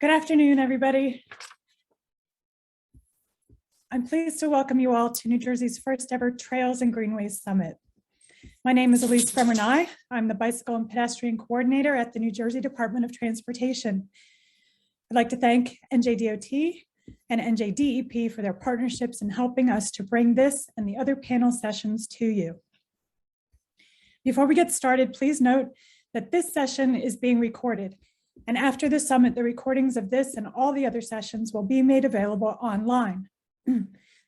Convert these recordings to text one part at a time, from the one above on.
Good afternoon, everybody. I'm pleased to welcome you all to New Jersey's first ever Trails and Greenways Summit. My name is Elise Bremer-Nei. I'm the Bicycle and Pedestrian Coordinator at the New Jersey Department of Transportation. I'd like to thank NJDOT and NJDEP for their partnerships in helping us to bring this and the other panel sessions to you. Before we get started, please note that this session is being recorded. And after the summit, the recordings of this and all the other sessions will be made available online.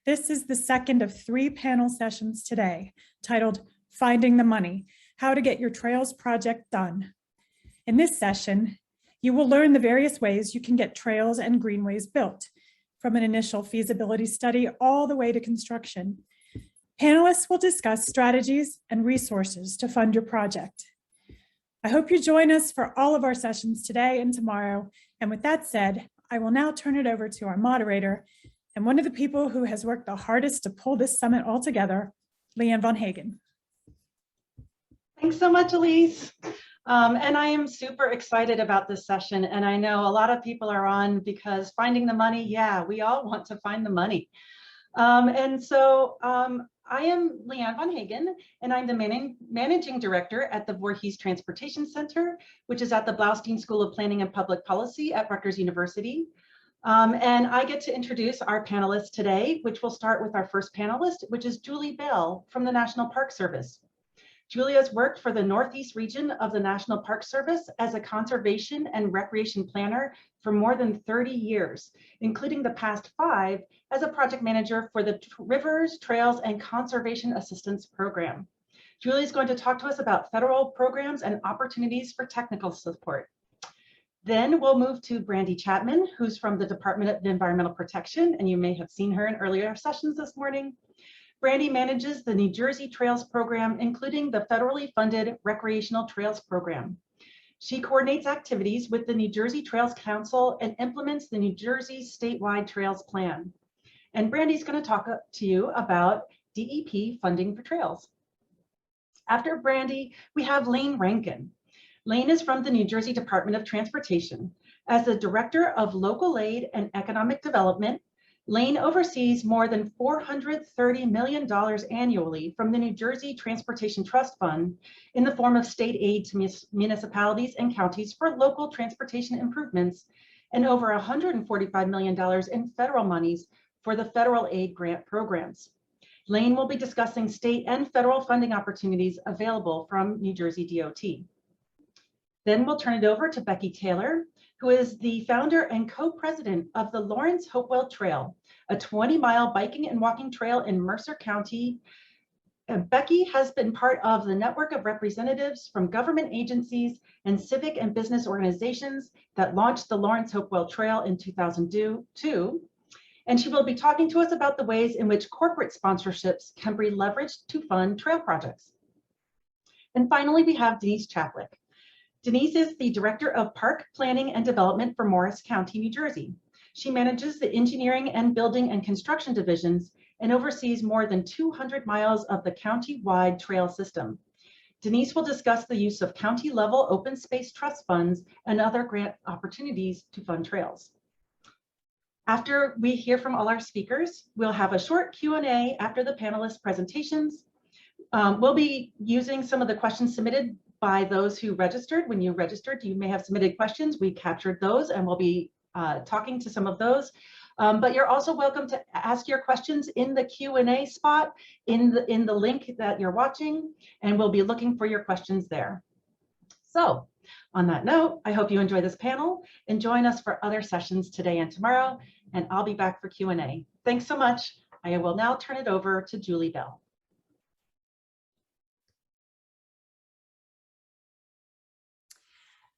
This is the second of 3 panel sessions today, titled Finding the Money, How to Get Your Trails Project Done. In this session, you will learn the various ways you can get trails and greenways built, from an initial feasibility study all the way to construction. Panelists will discuss strategies and resources to fund your project. I hope you join us for all of our sessions today and tomorrow. And with that said, I will now turn it over to our moderator and one of the people who has worked the hardest to pull this summit all together, Leigh von Hagen. Thanks so much, Elise. And I am super excited about this session. And I know a lot of people are on because finding the money, yeah, we all want to find the money. I am Leigh von Hagen, and I'm the Managing Director at the Voorhees Transportation Center, which is at the Blaustein School of Planning and Public Policy at Rutgers University. And I get to introduce our panelists today, which will start with our first panelist, which is Julie Bell from the National Park Service. Julie has worked for the Northeast region of the National Park Service as a conservation and recreation planner for more than 30 years, including the past 5 as a project manager for the Rivers, Trails, and Conservation Assistance Program. Julie is going to talk to us about federal programs and opportunities for technical support. Then we'll move to Brandee Chapman, who's from the Department of Environmental Protection, and you may have seen her in earlier sessions this morning. Brandee manages the New Jersey Trails Program, including the federally funded Recreational Trails Program. She coordinates activities with the New Jersey Trails Council and implements the New Jersey statewide Trails Plan. And Brandee's going to talk to you about DEP funding for trails. After Brandee, we have Laine Rankin. Laine is from the New Jersey Department of Transportation. As the Director of Local Aid and Economic Development, Laine oversees more than $430 million annually from the New Jersey Transportation Trust Fund in the form of state aid to municipalities and counties for local transportation improvements, and over $145 million in federal monies for the federal aid grant programs. Laine will be discussing state and federal funding opportunities available from New Jersey DOT. Then we'll turn it over to BTaylor, who is the founder and co-president of the Lawrence Hopewell Trail, a 20-mile biking and walking trail in Mercer County. Becky has been part of the network of representatives from government agencies and civic and business organizations that launched the Lawrence Hopewell Trail in 2002. And she will be talking to us about the ways in which corporate sponsorships can be leveraged to fund trail projects. And finally, we have Denise Chaplick. Denise is the Director of Park Planning and Development for Morris County, New Jersey. She manages the engineering and building and construction divisions and oversees more than 200 miles of the county-wide trail system. Denise will discuss the use of county-level open space trust funds and other grant opportunities to fund trails. After we hear from all our speakers, we'll have a short Q&A after the panelists' presentations. We'll be using some of the questions submitted by those who registered. When you registered, you may have submitted questions. We captured those and we'll be talking to some of those. But you're also welcome to ask your questions in the Q&A spot in the link that you're watching, and we'll be looking for your questions there. So on that note, I hope you enjoy this panel and join us for other sessions today and tomorrow, and I'll be back for Q&A. Thanks so much. I will now turn it over to Julie Bell.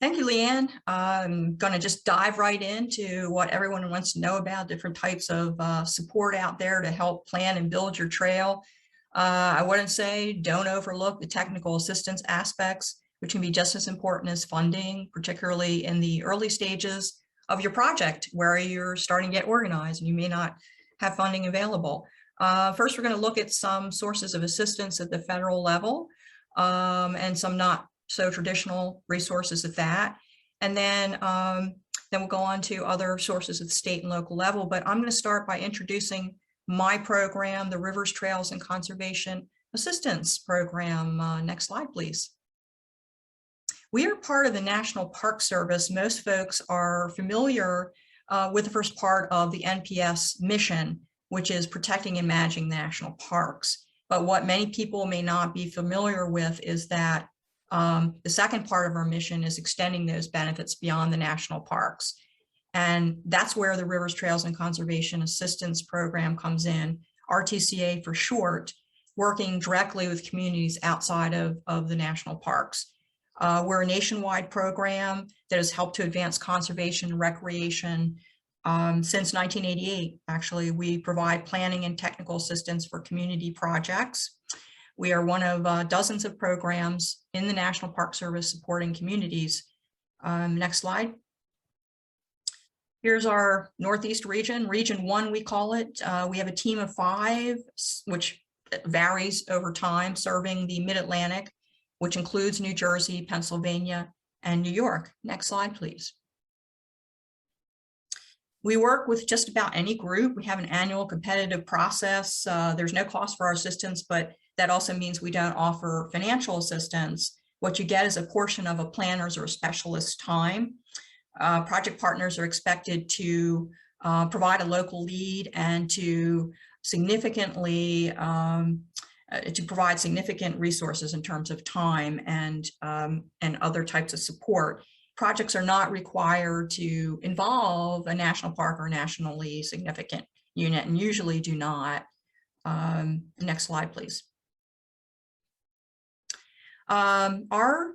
Thank you, Leanne. I'm going to just dive right into what everyone wants to know about, different types of support out there to help plan and build your trail. I wouldn't say don't overlook the technical assistance aspects, which can be just as important as funding, particularly in the early stages of your project where you're starting to get organized and you may not have funding available. First, we're going to look at some sources of assistance at the federal level and some not so traditional resources at that. And then Then we'll go on to other sources at the state and local level, but I'm going to start by introducing my program, the Rivers, Trails, and Conservation Assistance Program. Next slide, please. We are part of the National Park Service. Most folks are familiar with the first part of the NPS mission, which is protecting and managing the national parks. But what many people may not be familiar with is that the second part of our mission is extending those benefits beyond the national parks. And that's where the Rivers, Trails, and Conservation Assistance Program comes in, RTCA for short, working directly with communities outside of the national parks. We're a nationwide program that has helped to advance conservation and recreation. Since 1988, actually, we provide planning and technical assistance for community projects. We are one of dozens of programs in the National Park Service supporting communities. Next slide. Here's our Northeast region, Region 1, we call it. We have a team of 5, which varies over time, serving the Mid-Atlantic, which includes New Jersey, Pennsylvania, and New York. Next slide, please. We work with just about any group. We have an annual competitive process. There's no cost for our assistance, but that also means we don't offer financial assistance. What you get is a portion of a planner's or a specialist's time. Project partners are expected to provide a local lead and to significantly to provide significant resources in terms of time and other types of support. Projects are not required to involve a national park or nationally significant unit, and usually do not. Next slide, please. Our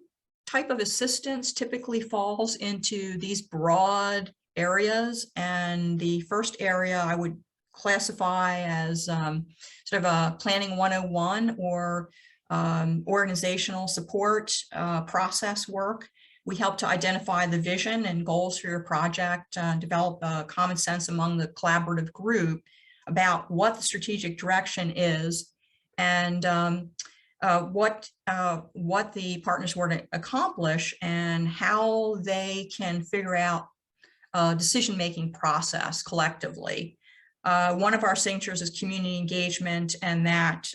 type of assistance typically falls into these broad areas, and the first area I would classify as sort of a planning 101 or organizational support process work. We help to identify the vision and goals for your project, develop a common sense among the collaborative group about what the strategic direction is, and what the partners were to accomplish, and how they can figure out a decision-making process collectively. One of our signatures is community engagement, and that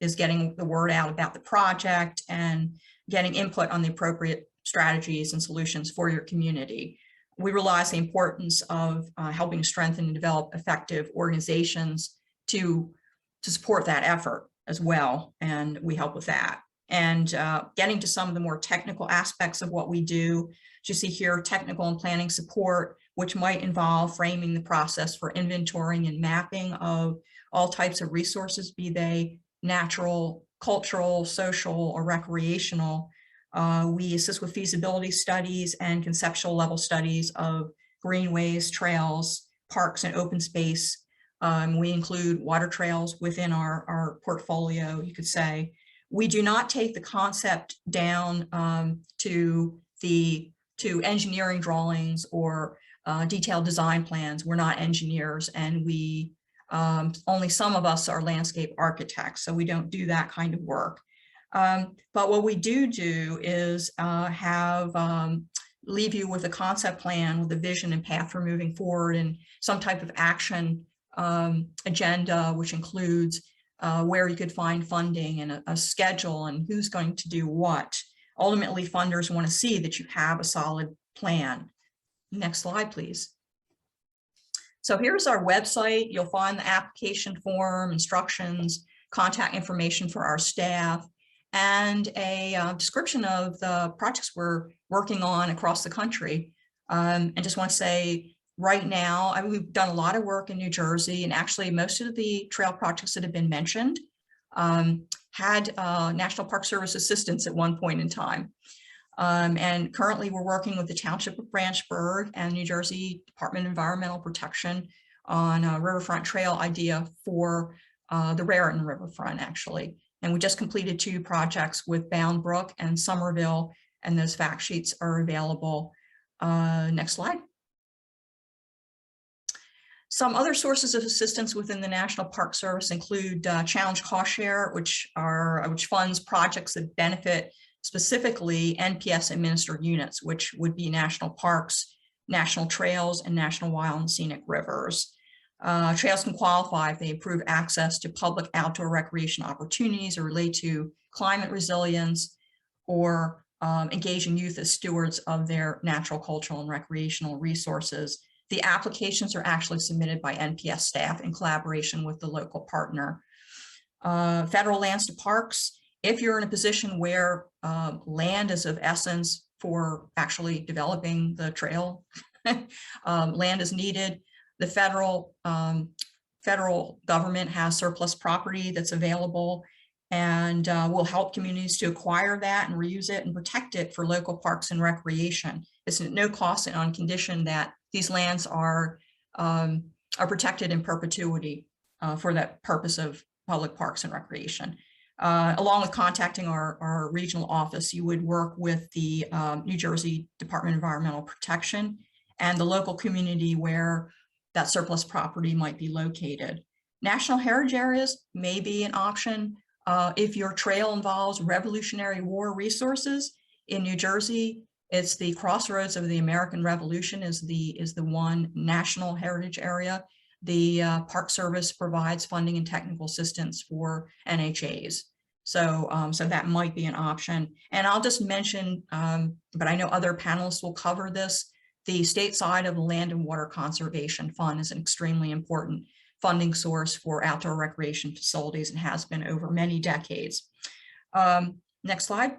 is getting the word out about the project and getting input on the appropriate strategies and solutions for your community. We realize the importance of helping strengthen and develop effective organizations to support that effort as well, and we help with that. And getting to some of the more technical aspects of what we do, as you see here, technical and planning support, which might involve framing the process for inventorying and mapping of all types of resources, be they natural, cultural, social, or recreational. We assist with feasibility studies and conceptual level studies of greenways, trails, parks, and open space. We include water trails within our portfolio, you could say. We do not take the concept down to engineering drawings or detailed design plans. We're not engineers, and we only some of us are landscape architects, so we don't do that kind of work. But what we do is leave you with a concept plan with a vision and path for moving forward, and some type of action agenda, which includes where you could find funding and a schedule and who's going to do what. Ultimately, funders want to see that you have a solid plan. Next slide, please. So here's our website. You'll find the application form, instructions, contact information for our staff, and a description of the projects we're working on across the country. And just want to say, right now, we've done a lot of work in New Jersey, and actually most of the trail projects that have been mentioned had National Park Service assistance at one point in time. And currently we're working with the Township of Branchburg and New Jersey Department of Environmental Protection on a riverfront trail idea for the Raritan Riverfront, actually. And we just completed 2 projects with Bound Brook and Somerville, and those fact sheets are available. Next slide. Some other sources of assistance within the National Park Service include Challenge Cost Share, which funds projects that benefit specifically NPS administered units, which would be national parks national trails, and national wild and scenic rivers. Trails can qualify if they improve access to public outdoor recreation opportunities or relate to climate resilience or engaging youth as stewards of their natural, cultural, and recreational resources. The applications are actually submitted by NPS staff in collaboration with the local partner. Federal lands to parks, if you're in a position where land is of essence for actually developing the trail, land is needed. The federal government has surplus property that's available and will help communities to acquire that and reuse it and protect it for local parks and recreation. It's at no cost and on condition that these lands are protected in perpetuity for that purpose of public parks and recreation. Along with contacting our regional office, you would work with the New Jersey Department of Environmental Protection and the local community where that surplus property might be located. National heritage areas may be an option if your trail involves Revolutionary War resources. In New Jersey, it's the Crossroads of the American Revolution is the one national heritage area. The Park Service provides funding and technical assistance for NHAs. So that might be an option. And I'll just mention, but I know other panelists will cover this, the state side of the Land and Water Conservation Fund is an extremely important funding source for outdoor recreation facilities and has been over many decades. Next slide.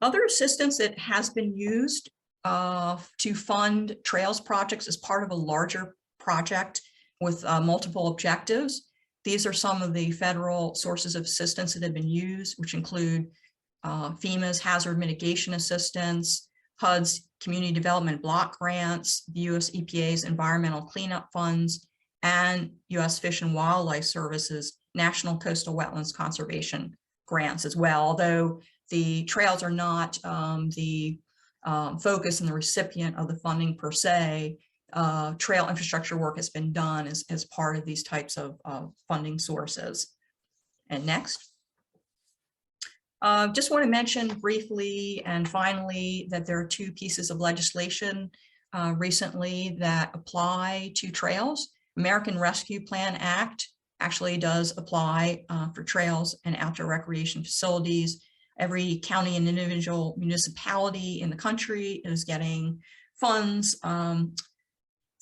Other assistance that has been used to fund trails projects as part of a larger project with multiple objectives. These are some of the federal sources of assistance that have been used, which include FEMA's hazard mitigation assistance, HUD's community development block grants, the US EPA's environmental cleanup funds, and US Fish and Wildlife Service's National Coastal Wetlands Conservation grants as well. Although the trails are not the focus and the recipient of the funding per se, trail infrastructure work has been done as part of these types of funding sources. And next. Just want to mention briefly and finally that there are two pieces of legislation recently that apply to trails. American Rescue Plan Act actually does apply for trails and outdoor recreation facilities. Every county and individual municipality in the country is getting funds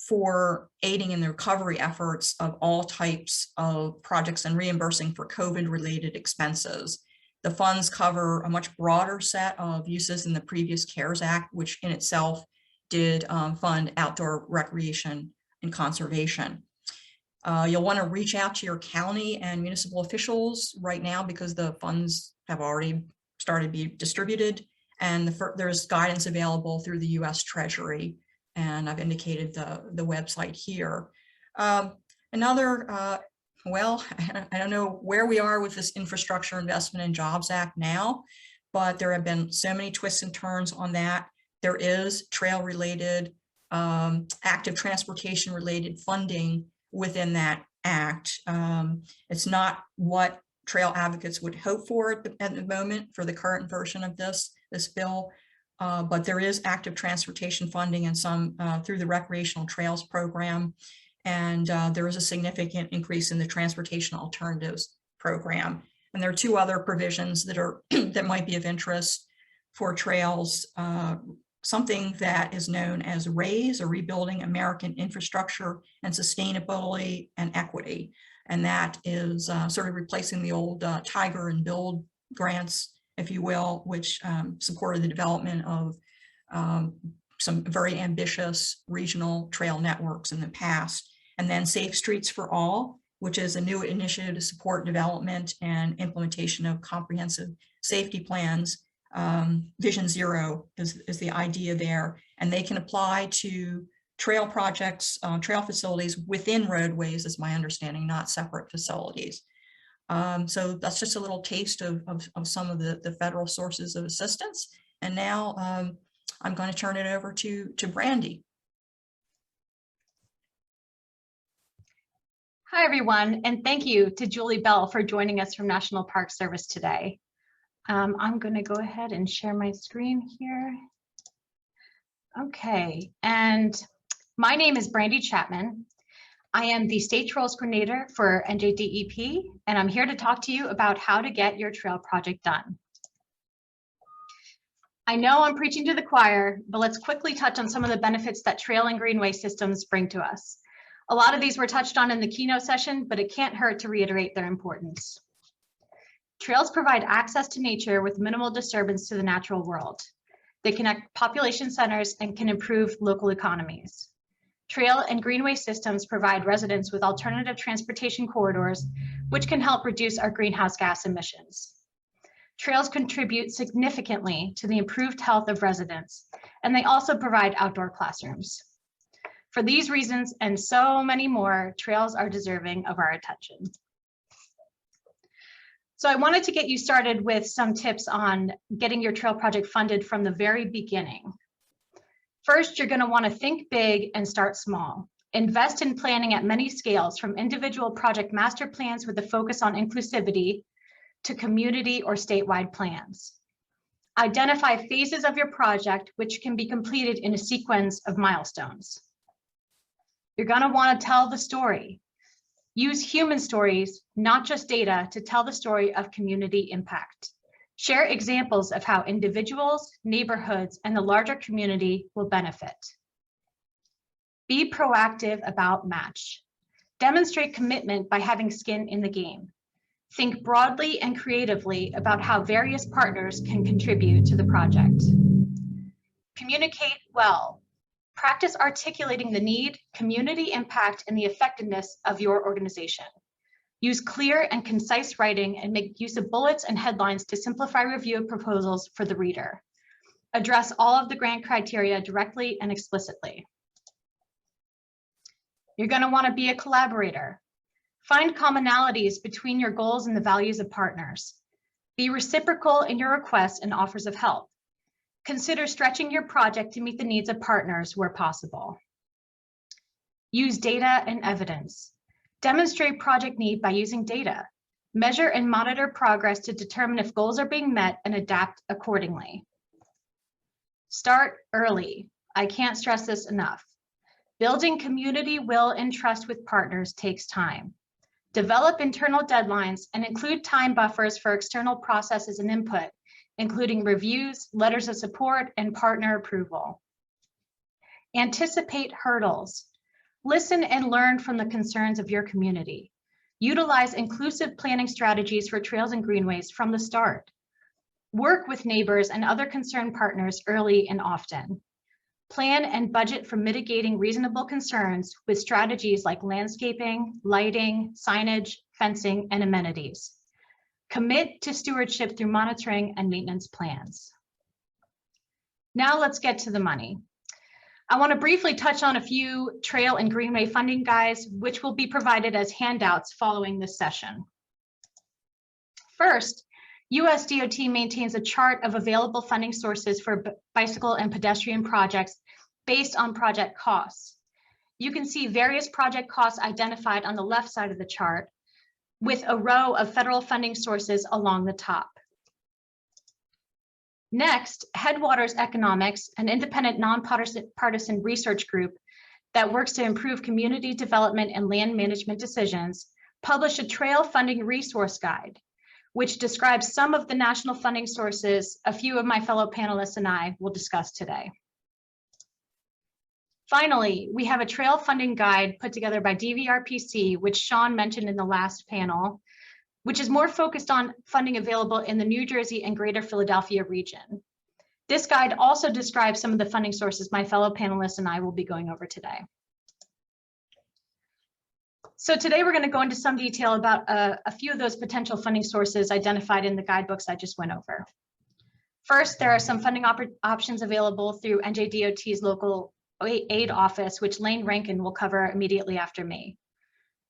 for aiding in the recovery efforts of all types of projects and reimbursing for COVID-related expenses. The funds cover a much broader set of uses than the previous CARES Act, which in itself did fund outdoor recreation and conservation. You'll want to reach out to your county and municipal officials right now because the funds have already started to be distributed, and there's guidance available through the US Treasury, and I've indicated the website here. Well, I don't know where we are with this Infrastructure Investment and Jobs Act now, but there have been so many twists and turns on that. There is trail-related, active transportation-related funding within that act. It's not what trail advocates would hope for at the moment for the current version of this bill, but there is active transportation funding and some through the Recreational Trails Program. And there is a significant increase in the Transportation Alternatives Program. And there are two other provisions that are that might be of interest for trails. Something that is known as RAISE, or Rebuilding American Infrastructure and Sustainability and Equity. And that is sort of replacing the old Tiger and Build grants, if you will, which supported the development of some very ambitious regional trail networks in the past. And then Safe Streets for All, which is a new initiative to support development and implementation of comprehensive safety plans. Vision Zero is the idea there, and they can apply to trail projects, trail facilities within roadways, is my understanding, not separate facilities. So that's just a little taste of some of the federal sources of assistance. And now I'm going to turn it over to Brandee. Hi, everyone, and thank you to Julie Bell for joining us from National Park Service today. I'm going to go ahead and share my screen here. Okay, and my name is Brandee Chapman. I am the State Trails Coordinator for NJDEP, and I'm here to talk to you about how to get your trail project done. I know I'm preaching to the choir, but let's quickly touch on some of the benefits that trail and greenway systems bring to us. A lot of these were touched on in the keynote session, but it can't hurt to reiterate their importance. Trails provide access to nature with minimal disturbance to the natural world. They connect population centers and can improve local economies. Trail and greenway systems provide residents with alternative transportation corridors, which can help reduce our greenhouse gas emissions. Trails contribute significantly to the improved health of residents, and they also provide outdoor classrooms. For these reasons and so many more, trails are deserving of our attention. So I wanted to get you started with some tips on getting your trail project funded from the very beginning. First, you're going to want to think big and start small. Invest in planning at many scales, from individual project master plans with a focus on inclusivity to community or statewide plans. Identify phases of your project which can be completed in a sequence of milestones. You're going to want to tell the story. Use human stories, not just data, to tell the story of community impact. Share examples of how individuals, neighborhoods, and the larger community will benefit. Be proactive about match. Demonstrate commitment by having skin in the game. Think broadly and creatively about how various partners can contribute to the project. Communicate well. Practice articulating the need, community impact, and the effectiveness of your organization. Use clear and concise writing and make use of bullets and headlines to simplify review of proposals for the reader. Address all of the grant criteria directly and explicitly. You're going to want to be a collaborator. Find commonalities between your goals and the values of partners. Be reciprocal in your requests and offers of help. Consider stretching your project to meet the needs of partners where possible. Use data and evidence. Demonstrate project need by using data. Measure and monitor progress to determine if goals are being met and adapt accordingly. Start early. I can't stress this enough. Building community will and trust with partners takes time. Develop internal deadlines and include time buffers for external processes and input, including reviews, letters of support, and partner approval. Anticipate hurdles. Listen and learn from the concerns of your community. Utilize inclusive planning strategies for trails and greenways from the start. Work with neighbors and other concerned partners early and often. Plan and budget for mitigating reasonable concerns with strategies like landscaping, lighting, signage, fencing, and amenities. Commit to stewardship through monitoring and maintenance plans. Now let's get to the money. I want to briefly touch on a few trail and greenway funding guides, which will be provided as handouts following this session. First, US DOT maintains a chart of available funding sources for bicycle and pedestrian projects based on project costs. You can see various project costs identified on the left side of the chart, with a row of federal funding sources along the top. Next, Headwaters Economics, an independent nonpartisan research group that works to improve community development and land management decisions, published a trail funding resource guide, which describes some of the national funding sources a few of my fellow panelists and I will discuss today. Finally, we have a trail funding guide put together by DVRPC, which Sean mentioned in the last panel, which is more focused on funding available in the New Jersey and Greater Philadelphia region. This guide also describes some of the funding sources my fellow panelists and I will be going over today. So today we're going to go into some detail about a few of those potential funding sources identified in the guidebooks I just went over. First, there are some funding options available through NJDOT's local aid office, which Laine Rankin will cover immediately after me.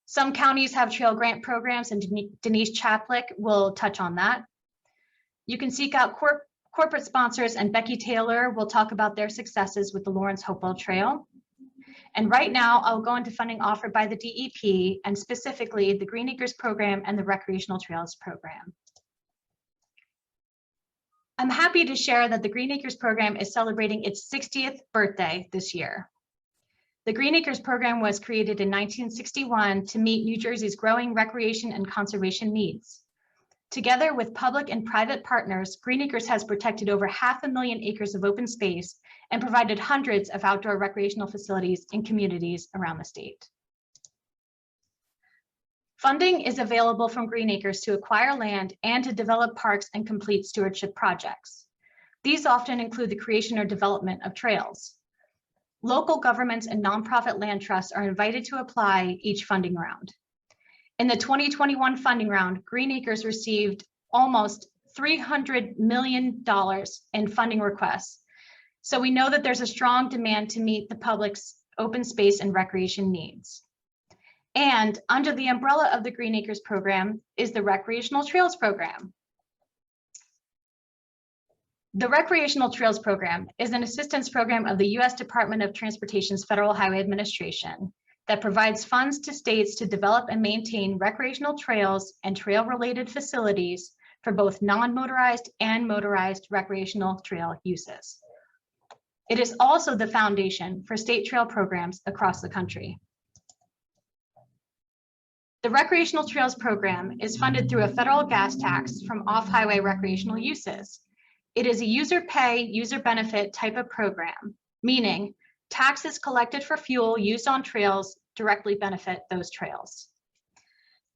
Some counties have trail grant programs, and Denise Chaplick will touch on that. You can seek out corporate sponsors, and BTaylor will talk about their successes with the Lawrence Hopewell Trail. And right now, I'll go into funding offered by the DEP, and specifically the Green Acres program and the Recreational Trails program. I'm happy to share that the Green Acres program is celebrating its 60th birthday this year. The Green Acres program was created in 1961 to meet New Jersey's growing recreation and conservation needs. Together with public and private partners, Green Acres has protected over 500,000 acres of open space and provided hundreds of outdoor recreational facilities in communities around the state. Funding is available from Green Acres to acquire land and to develop parks and complete stewardship projects. These often include the creation or development of trails. Local governments and nonprofit land trusts are invited to apply each funding round. In the 2021 funding round, Green Acres received almost $300 million in funding requests. So we know that there's a strong demand to meet the public's open space and recreation needs. And under the umbrella of the Green Acres program is the Recreational Trails program. The Recreational Trails program is an assistance program of the U.S. Department of Transportation's Federal Highway Administration that provides funds to states to develop and maintain recreational trails and trail-related facilities for both non-motorized and motorized recreational trail uses. It is also the foundation for state trail programs across the country. The Recreational Trails program is funded through a federal gas tax from off-highway recreational uses. It is a user pay, user benefit type of program, meaning taxes collected for fuel used on trails directly benefit those trails.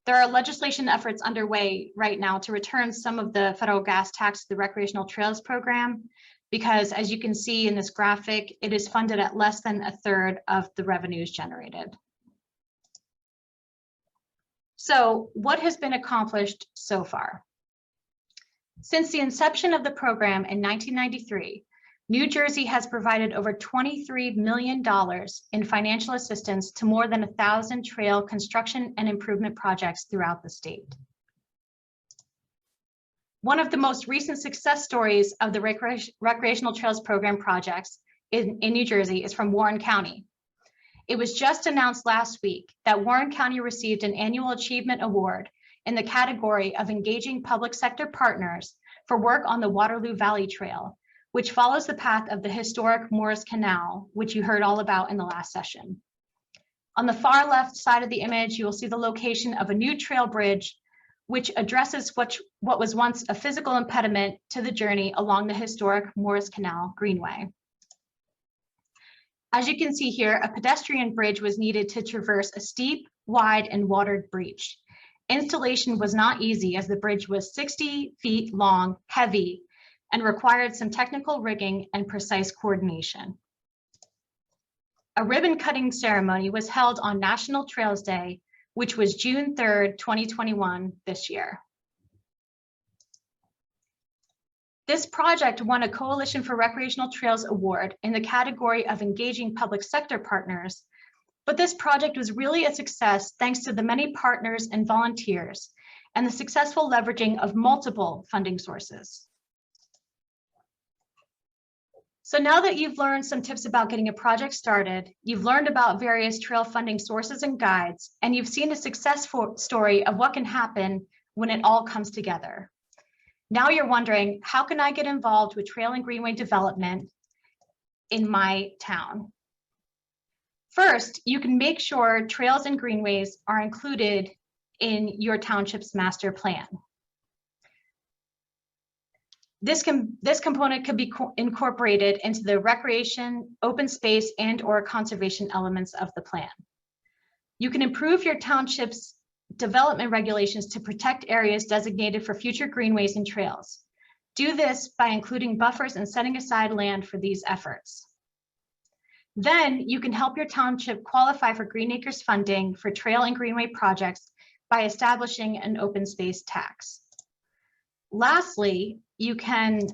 There are legislation efforts underway right now to return some of the federal gas tax to the Recreational Trails program, because as you can see in this graphic, it is funded at less than a third of the revenues generated. So what has been accomplished so far? Since the inception of the program in 1993, New Jersey has provided over $23 million in financial assistance to more than 1,000 trail construction and improvement projects throughout the state. One of the most recent success stories of the Recreational Trails program projects in New Jersey is from Warren County. It was just announced last week that Warren County received an annual achievement award in the category of engaging public sector partners for work on the Waterloo Valley Trail, which follows the path of the historic Morris Canal, which you heard all about in the last session. On the far left side of the image, you will see the location of a new trail bridge, which addresses what was once a physical impediment to the journey along the historic Morris Canal Greenway. As you can see here, a pedestrian bridge was needed to traverse a steep, wide, and watered breach. Installation was not easy as the bridge was 60 feet long, heavy, and required some technical rigging and precise coordination. A ribbon cutting ceremony was held on National Trails Day, which was June 3rd, 2021 this year. This project won a Coalition for Recreational Trails Award in the category of engaging public sector partners, but this project was really a success thanks to the many partners and volunteers and the successful leveraging of multiple funding sources. So now that you've learned some tips about getting a project started, you've learned about various trail funding sources and guides, and you've seen a successful story of what can happen when it all comes together. Now you're wondering, how can I get involved with trail and greenway development in my town? First, you can make sure trails and greenways are included in your township's master plan. This component could be incorporated into the recreation, open space, and/or conservation elements of the plan. You can improve your township's development regulations to protect areas designated for future greenways and trails. Do this by including buffers and setting aside land for these efforts. Then you can help your township qualify for Green Acres funding for trail and greenway projects by establishing an open space tax. Lastly, you can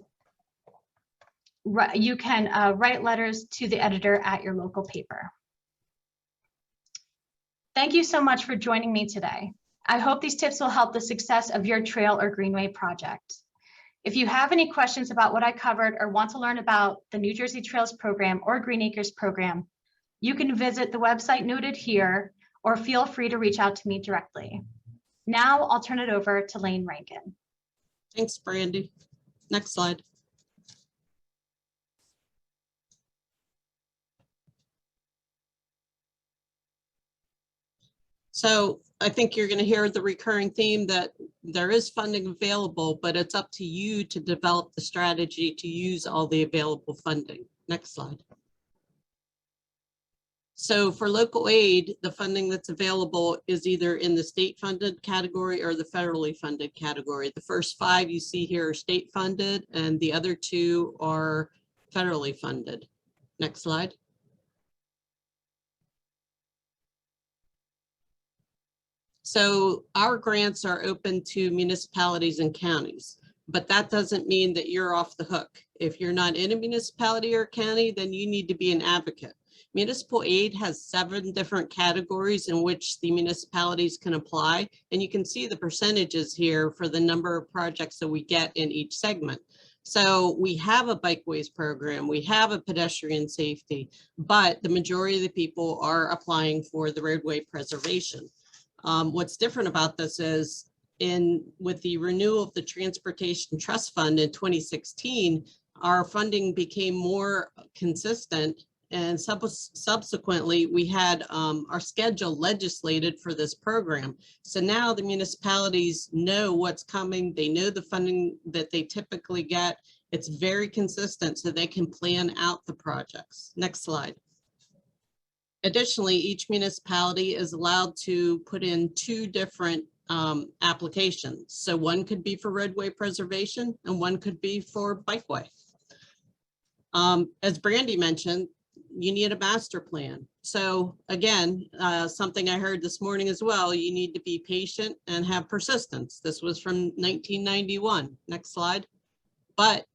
write letters to the editor at your local paper. Thank you so much for joining me today. I hope these tips will help the success of your trail or greenway project. If you have any questions about what I covered or want to learn about the New Jersey Trails program or Green Acres program, you can visit the website noted here or feel free to reach out to me directly. Now I'll turn it over to Laine Rankin. Thanks, Brandee. Next slide. So I think you're going to hear the recurring theme that there is funding available, but it's up to you to develop the strategy to use all the available funding. Next slide. So for local aid, the funding that's available is either in the state funded category or the federally funded category. The first 5 you see here are state funded and the other 2 are federally funded. Next slide. So our grants are open to municipalities and counties, but that doesn't mean that you're off the hook. If you're not in a municipality or county, then you need to be an advocate. Municipal aid has 7 different categories in which the municipalities can apply, and you can see the percentages here for the number of projects that we get in each segment. So we have a bikeways program, we have a pedestrian safety, but the majority of the people are applying for the roadway preservation. What's different about this is with the renewal of the Transportation Trust Fund in 2016, our funding became more consistent, and subsequently we had our schedule legislated for this program. So now the municipalities know what's coming, they know the funding that they typically get. It's very consistent so they can plan out the projects. Next slide. Additionally, each municipality is allowed to put in 2 different applications. So one could be for roadway preservation and one could be for bikeway. As Brandee mentioned, you need a master plan. So again, something I heard this morning as well, you need to be patient and have persistence. This was from 1991. Next slide. But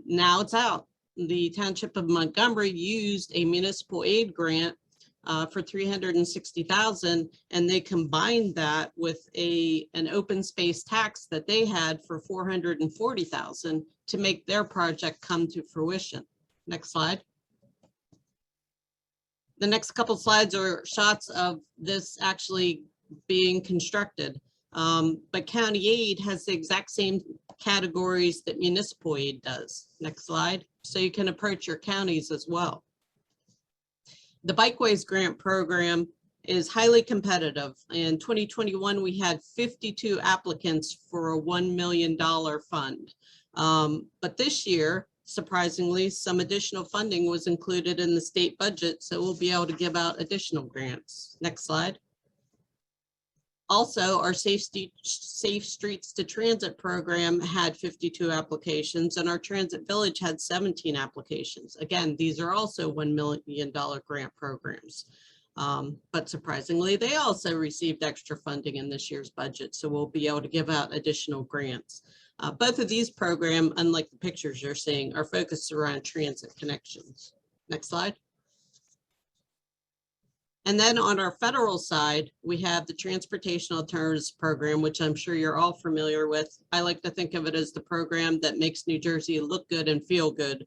now it's out. The Township of Montgomery used a municipal aid grant for $360,000, and they combined that with an open space tax that they had for $440,000 to make their project come to fruition. Next slide. The next couple slides are shots of this actually being constructed, but county aid has the exact same categories that municipal aid does. Next slide. So you can approach your counties as well. The Bikeways Grant Program is highly competitive. In 2021, we had 52 applicants for a $1 million fund. But this year, surprisingly, some additional funding was included in the state budget, so we'll be able to give out additional grants. Next slide. Also, our Safe Streets to Transit program had 52 applications, and our Transit Village had 17 applications. Again, these are also $1 million grant programs. But surprisingly, they also received extra funding in this year's budget, so we'll be able to give out additional grants. Both of these programs, unlike the pictures you're seeing, are focused around transit connections. Next slide. And then on our federal side, we have the Transportation Alternatives Program, which I'm sure you're all familiar with. I like to think of it as the program that makes New Jersey look good and feel good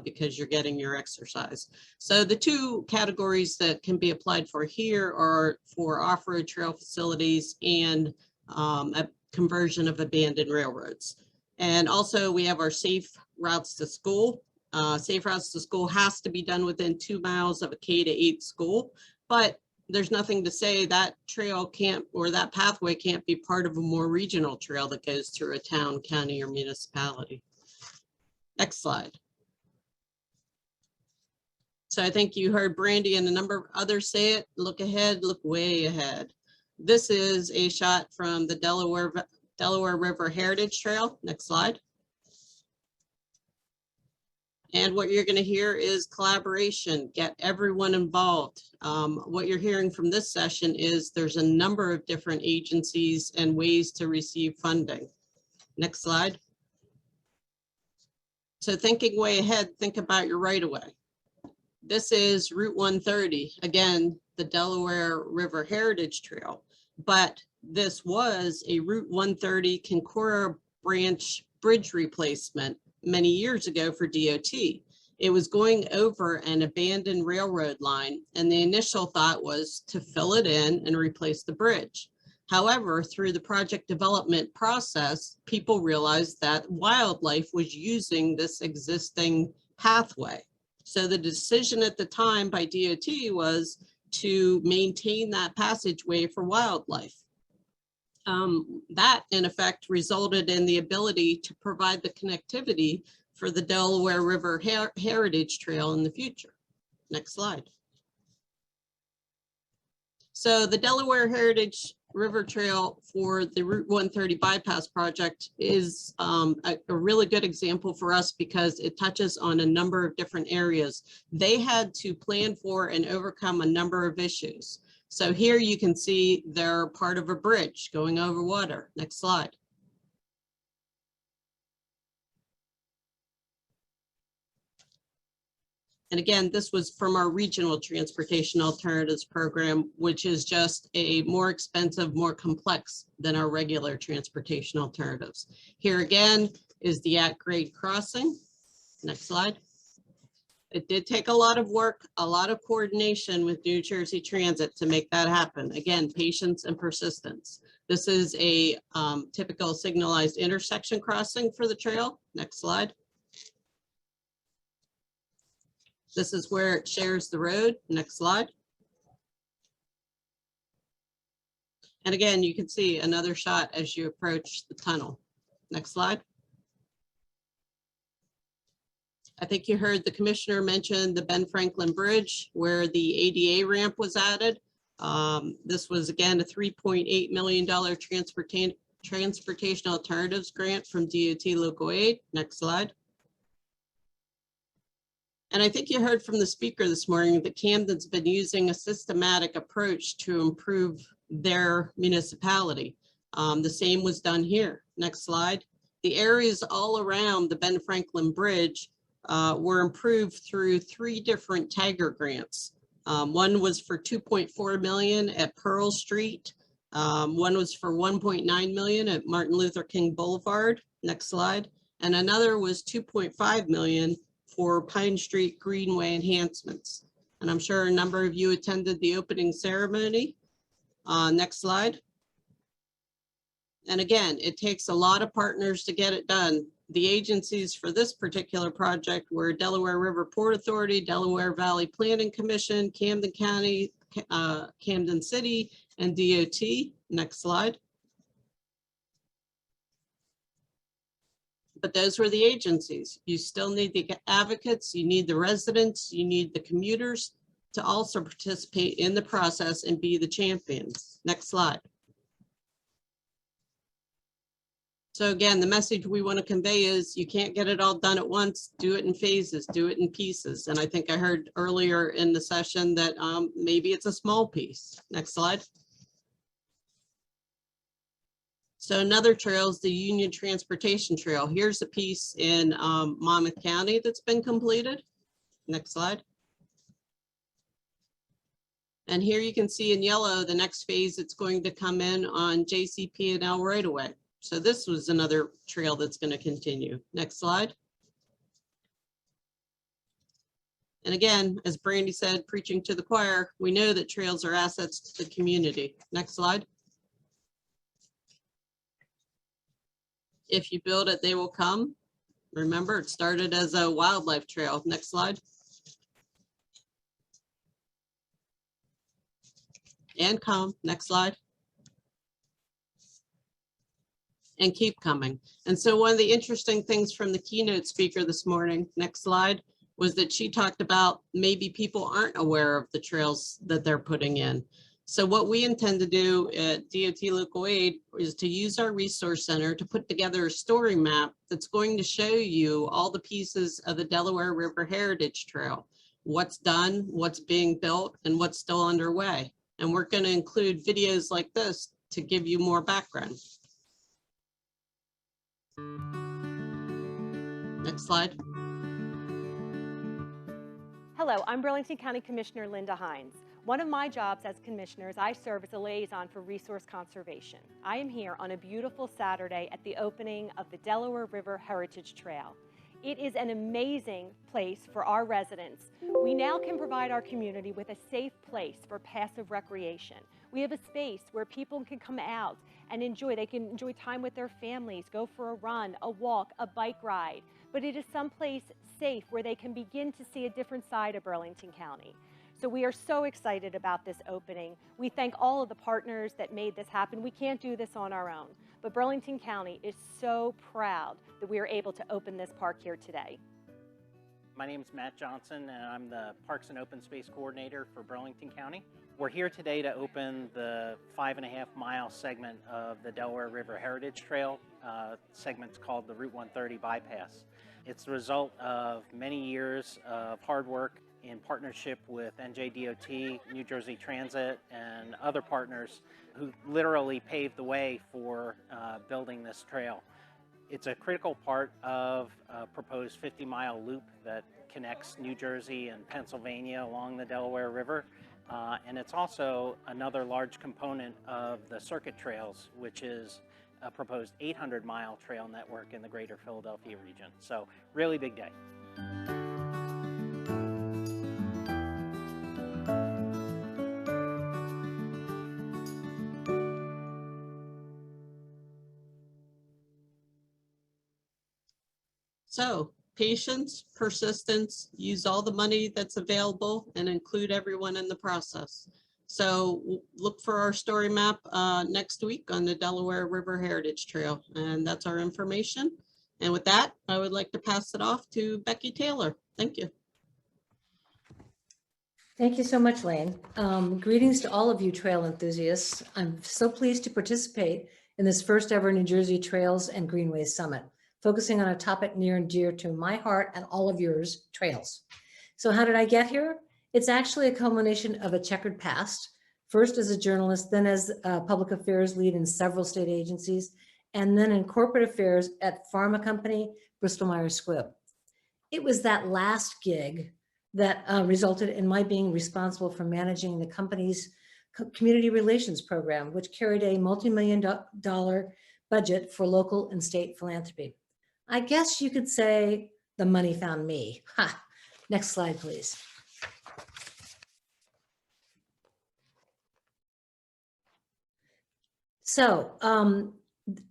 because you're getting your exercise. So the 2 categories that can be applied for here are for off-road trail facilities and a conversion of abandoned railroads. And also we have our Safe Routes to School. Safe Routes to School has to be done within 2 miles of a K-8 school. But there's nothing to say that trail can't, or that pathway can't be part of a more regional trail that goes through a town, county, or municipality. Next slide. So I think you heard Brandee and a number of others say it. Look ahead, look way ahead. This is a shot from the Delaware River Heritage Trail. Next slide. And what you're going to hear is collaboration, get everyone involved. What you're hearing from this session is there's a number of different agencies and ways to receive funding. Next slide. So thinking way ahead, think about your right-of-way. This is Route 130, again, the Delaware River Heritage Trail, but this was a Route 130 Concora branch bridge replacement many years ago for DOT. It was going over an abandoned railroad line, and the initial thought was to fill it in and replace the bridge. However, through the project development process, people realized that wildlife was using this existing pathway. So the decision at the time by DOT was to maintain that passageway for wildlife. That in effect resulted in the ability to provide the connectivity for the Delaware River Heritage Trail in the future. Next slide. So the Delaware Heritage River Trail for the Route 130 bypass project is a really good example for us because it touches on a number of different areas. They had to plan for and overcome a number of issues. So here you can see they're part of a bridge going over water. Next slide. And again, this was from our regional transportation alternatives program, which is just a more expensive, more complex than our regular transportation alternatives. Here again is the at-grade crossing. Next slide. It did take a lot of work, a lot of coordination with New Jersey Transit to make that happen. Again, patience and persistence. This is a typical signalized intersection crossing for the trail. Next slide. This is where it shares the road. Next slide. And again, you can see another shot as you approach the tunnel. Next slide. I think you heard the commissioner mention the Ben Franklin Bridge where the ADA ramp was added. This was again a $3.8 million transportation alternatives grant from DOT local aid. Next slide. And I think you heard from the speaker this morning that Camden's been using a systematic approach to improve their municipality. The same was done here. Next slide. The areas all around the Ben Franklin Bridge were improved through 3 different Tiger grants. One was for $2.4 million at Pearl Street. One was for $1.9 million at Martin Luther King Boulevard. Next slide. And another was $2.5 million for Pine Street Greenway enhancements. And I'm sure a number of you attended the opening ceremony. Next slide. And again, it takes a lot of partners to get it done. The agencies for this particular project were Delaware River Port Authority, Delaware Valley Planning Commission, Camden County, Camden City, and DOT. Next slide. But those were the agencies. You still need the advocates, you need the residents, you need the commuters to also participate in the process and be the champions. Next slide. So again, the message we want to convey is you can't get it all done at once. Do it in phases, do it in pieces. And I think I heard earlier in the session that maybe it's a small piece. Next slide. So another trail is the Union Transportation Trail. Here's a piece in Monmouth County that's been completed. Next slide. And here you can see in yellow the next phase it's going to come in on JCP&L right away. So this was another trail that's going to continue. Next slide. And again, as Brandee said, preaching to the choir, we know that trails are assets to the community. Next slide. If you build it, they will come. Remember, it started as a wildlife trail. Next slide. And come. Next slide. And keep coming. And so one of the interesting things from the keynote speaker this morning, next slide, was that she talked about maybe people aren't aware of the trails that they're putting in. So what we intend to do at DOT Local Aid is to use our resource center to put together a story map that's going to show you all the pieces of the Delaware River Heritage Trail, what's done, what's being built, and what's still underway. And we're going to include videos like this to give you more background. Next slide. Hello, I'm Burlington County Commissioner Linda Hines. One of my jobs as commissioner is I serve as a liaison for resource conservation. I am here on a beautiful Saturday at the opening of the Delaware River Heritage Trail. It is an amazing place for our residents. We now can provide our community with a safe place for passive recreation. We have a space where people can come out and enjoy. They can enjoy time with their families, go for a run, a walk, a bike ride. But it is someplace safe where they can begin to see a different side of Burlington County. So we are so excited about this opening. We thank all of the partners that made this happen. We can't do this on our own, but Burlington County is so proud that we are able to open this park here today. My name is Matt Johnson, and I'm the Parks and Open Space Coordinator for Burlington County. We're here today to open the 5.5-mile segment of the Delaware River Heritage Trail. Segment's called the Route 130 Bypass. It's the result of many years of hard work in partnership with NJDOT, New Jersey Transit, and other partners who literally paved the way for building this trail. It's a critical part of a proposed 50-mile loop that connects New Jersey and Pennsylvania along the Delaware River. And it's also another large component of the circuit trails, which is a proposed 800-mile trail network in the greater Philadelphia region. So really big day. So patience, persistence, use all the money that's available and include everyone in the process. So look for our story map next week on the Delaware River Heritage Trail. And that's our information. And with that, I would like to pass it off to BTaylor. Thank you. Thank you so much, Laine. Greetings to all of you trail enthusiasts. I'm so pleased to participate in this first ever New Jersey Trails and Greenways Summit, focusing on a topic near and dear to my heart and all of yours, trails. So how did I get here? It's actually a culmination of a checkered past, first as a journalist, then as a public affairs lead in several state agencies, and then in corporate affairs at pharma company, Bristol-Myers Squibb. It was that last gig that resulted in my being responsible for managing the company's community relations program, which carried a multi-million-dollar budget for local and state philanthropy. I guess you could say the money found me. Ha. Next slide, please. So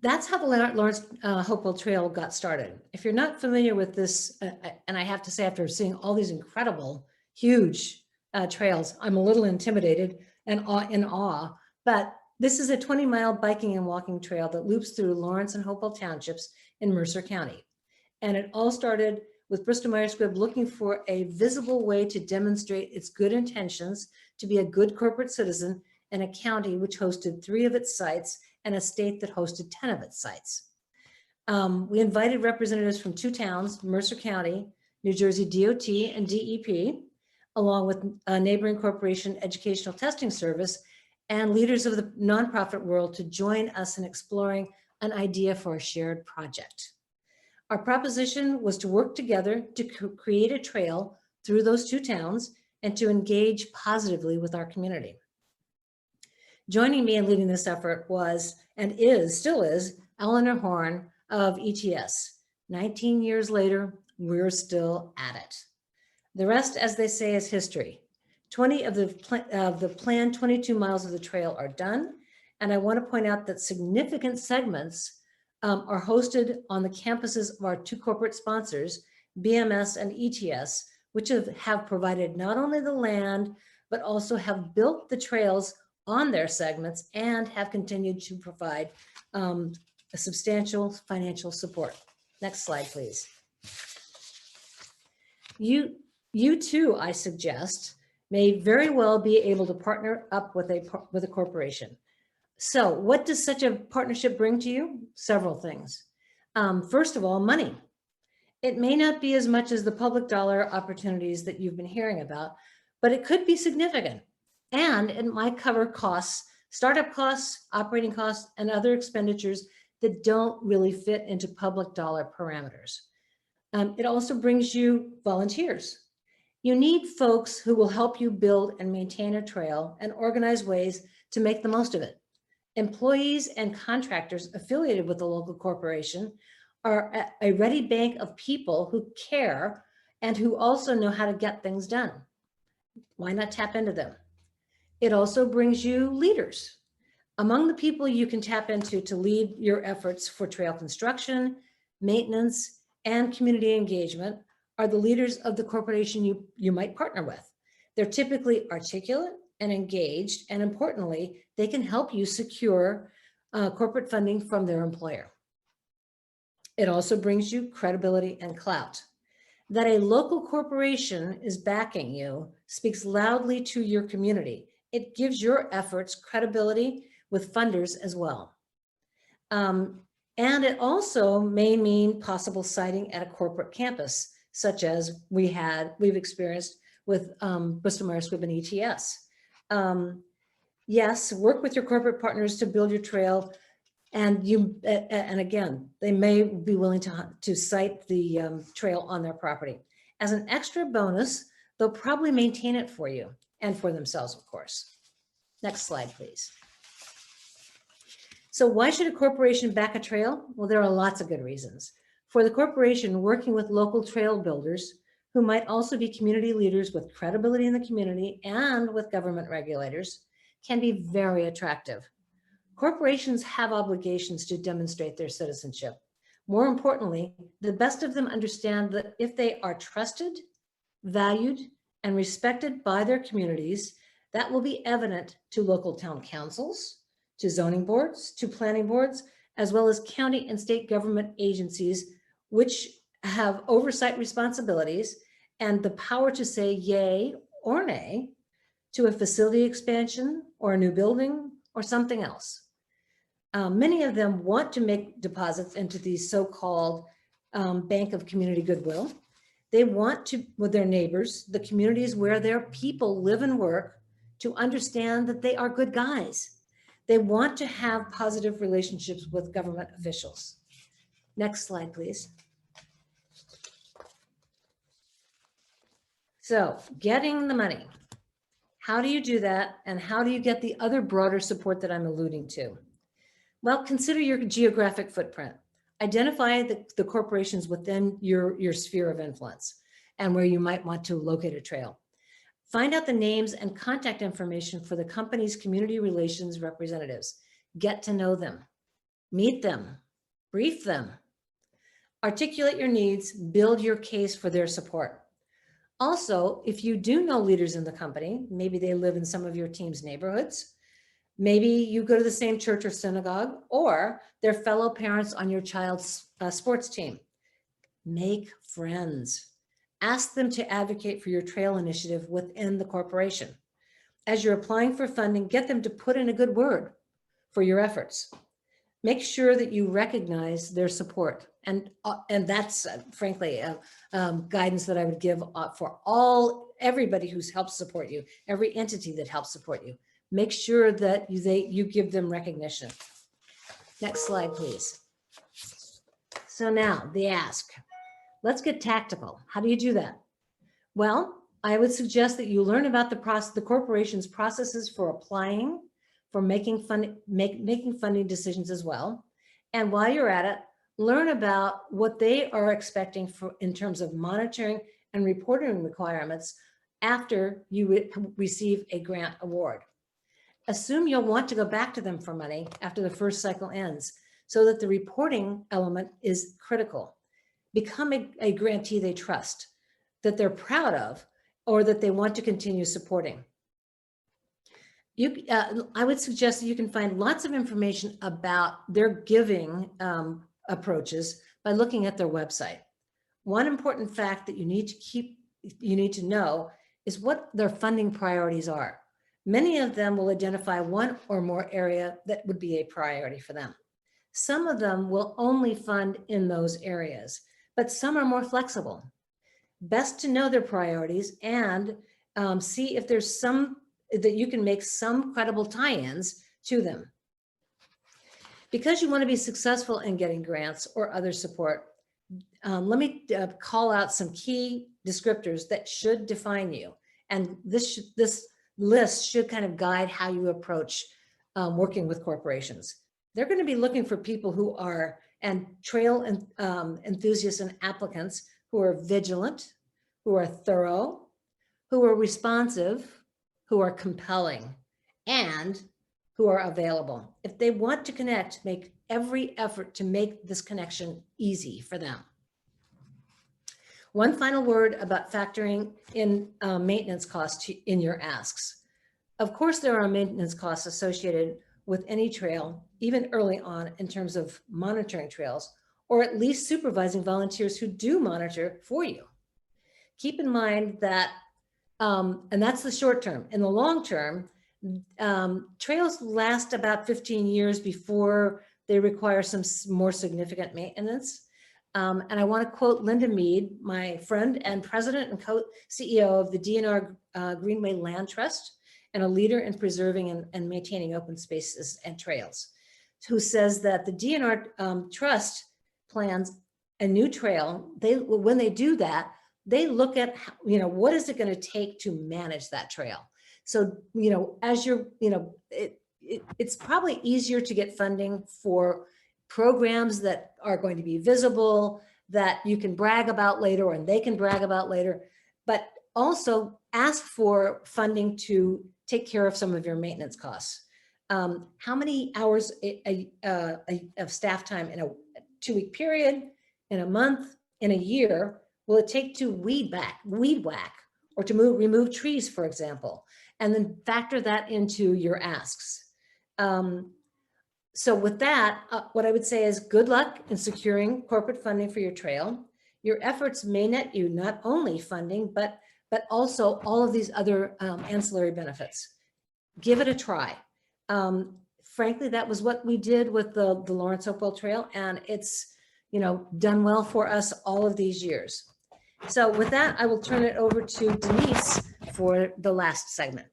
that's how the Lawrence Hopewell Trail got started. If you're not familiar with this, and I have to say after seeing all these incredible, huge trails, I'm a little intimidated and in awe, but this is a 20-mile biking and walking trail that loops through Lawrence and Hopewell townships in Mercer County. And it all started with Bristol-Myers Squibb looking for a visible way to demonstrate its good intentions to be a good corporate citizen in a county which hosted 3 of its sites and a state that hosted 10 of its sites. We invited representatives from 2 towns, Mercer County, New Jersey DOT and DEP, along with a neighboring corporation educational testing service and leaders of the nonprofit world to join us in exploring an idea for a shared project. Our proposition was to work together to create a trail through those 2 towns and to engage positively with our community. Joining me in leading this effort was, and still is, Eleanor Horn of ETS. 19 years later, we're still at it. The rest, as they say, is history. 20 of the planned 22 miles of the trail are done. And I want to point out that significant segments are hosted on the campuses of our 2 corporate sponsors, BMS and ETS, which have provided not only the land, but also have built the trails on their segments and have continued to provide a substantial financial support. Next slide, please. You too, I suggest, may very well be able to partner up with a corporation. So what does such a partnership bring to you? Several things. First of all, money. It may not be as much as the public dollar opportunities that you've been hearing about, but it could be significant. And it might cover costs, startup costs, operating costs, and other expenditures that don't really fit into public dollar parameters. It also brings you volunteers. You need folks who will help you build and maintain a trail and organize ways to make the most of it. Employees and contractors affiliated with the local corporation are a ready bank of people who care and who also know how to get things done. Why not tap into them? It also brings you leaders. Among the people you can tap into to lead your efforts for trail construction, maintenance, and community engagement are the leaders of the corporation you might partner with. They're typically articulate and engaged, and importantly, they can help you secure corporate funding from their employer. It also brings you credibility and clout. That a local corporation is backing you speaks loudly to your community. It gives your efforts credibility with funders as well. And it also may mean possible siting at a corporate campus, such as we've experienced with Bristol-Myers Squibb and ETS. Yes, work with your corporate partners to build your trail. And again, they may be willing to site the trail on their property. As an extra bonus, they'll probably maintain it for you and for themselves, of course. Next slide, please. So why should a corporation back a trail? Well, there are lots of good reasons. For the corporation, working with local trail builders, who might also be community leaders with credibility in the community and with government regulators, can be very attractive. Corporations have obligations to demonstrate their citizenship. More importantly, the best of them understand that if they are trusted, valued, and respected by their communities, that will be evident to local town councils, to zoning boards, to planning boards, as well as county and state government agencies, which have oversight responsibilities and the power to say yay or nay to a facility expansion or a new building or something else. Many of them want to make deposits into these so-called bank of community goodwill. They want to, with their neighbors, the communities where their people live and work, to understand that they are good guys. They want to have positive relationships with government officials. Next slide, please. So getting the money. How do you do that? And how do you get the other broader support that I'm alluding to? Well, consider your geographic footprint. Identify the corporations within your sphere of influence and where you might want to locate a trail. Find out the names and contact information for the company's community relations representatives. Get to know them, meet them, brief them, articulate your needs, build your case for their support. Also, if you do know leaders in the company, maybe they live in some of your team's neighborhoods, maybe you go to the same church or synagogue, or they're fellow parents on your child's sports team. Make friends. Ask them to advocate for your trail initiative within the corporation. As you're applying for funding, get them to put in a good word for your efforts. Make sure that you recognize their support. And that's frankly guidance that I would give for everybody who's helped support you, every entity that helps support you. Make sure that you give them recognition. Next slide, please. So now the ask. Let's get tactical. How do you do that? Well, I would suggest that you learn about the corporation's processes for applying, for making funding decisions as well. And while you're at it, learn about what they are expecting in terms of monitoring and reporting requirements after you receive a grant award. Assume you'll want to go back to them for money after the first cycle ends, so that the reporting element is critical. Become a grantee they trust, that they're proud of, or that they want to continue supporting. I would suggest that you can find lots of information about their giving approaches by looking at their website. One important fact that you need to know is what their funding priorities are. Many of them will identify one or more area that would be a priority for them. Some of them will only fund in those areas, but some are more flexible. Best to know their priorities and see if there's that you can make some credible tie-ins to them. Because you want to be successful in getting grants or other support, let me call out some key descriptors that should define you. And this list should kind of guide how you approach working with corporations. They're going to be looking for people who are trail enthusiasts and applicants who are vigilant, who are thorough, who are responsive, who are compelling, and who are available. If they want to connect, make every effort to make this connection easy for them. One final word about factoring in maintenance costs in your asks. Of course, there are maintenance costs associated with any trail, even early on in terms of monitoring trails, or at least supervising volunteers who do monitor for you. Keep in mind that, and that's the short term. In the long term, trails last about 15 years before they require some more significant maintenance. And I want to quote Linda Mead, my friend and president and co-CEO of the DNR Greenway Land Trust, and a leader in preserving and maintaining open spaces and trails, who says that the DNR Trust plans a new trail. When they do that, they look at, what is it going to take to manage that trail? So, as you're, it's probably easier to get funding for programs that are going to be visible, that you can brag about later and they can brag about later, but also ask for funding to take care of some of your maintenance costs. How many hours of staff time in a 2-week period, in a month, in a year, will it take to weed whack, or to remove trees, for example, and then factor that into your asks. So with that, what I would say is good luck in securing corporate funding for your trail. Your efforts may net you not only funding, but also all of these other ancillary benefits. Give it a try. Frankly, that was what we did with the Lawrence Hopewell Trail, and it's done well for us all of these years. So with that, I will turn it over to Denise for the last segment.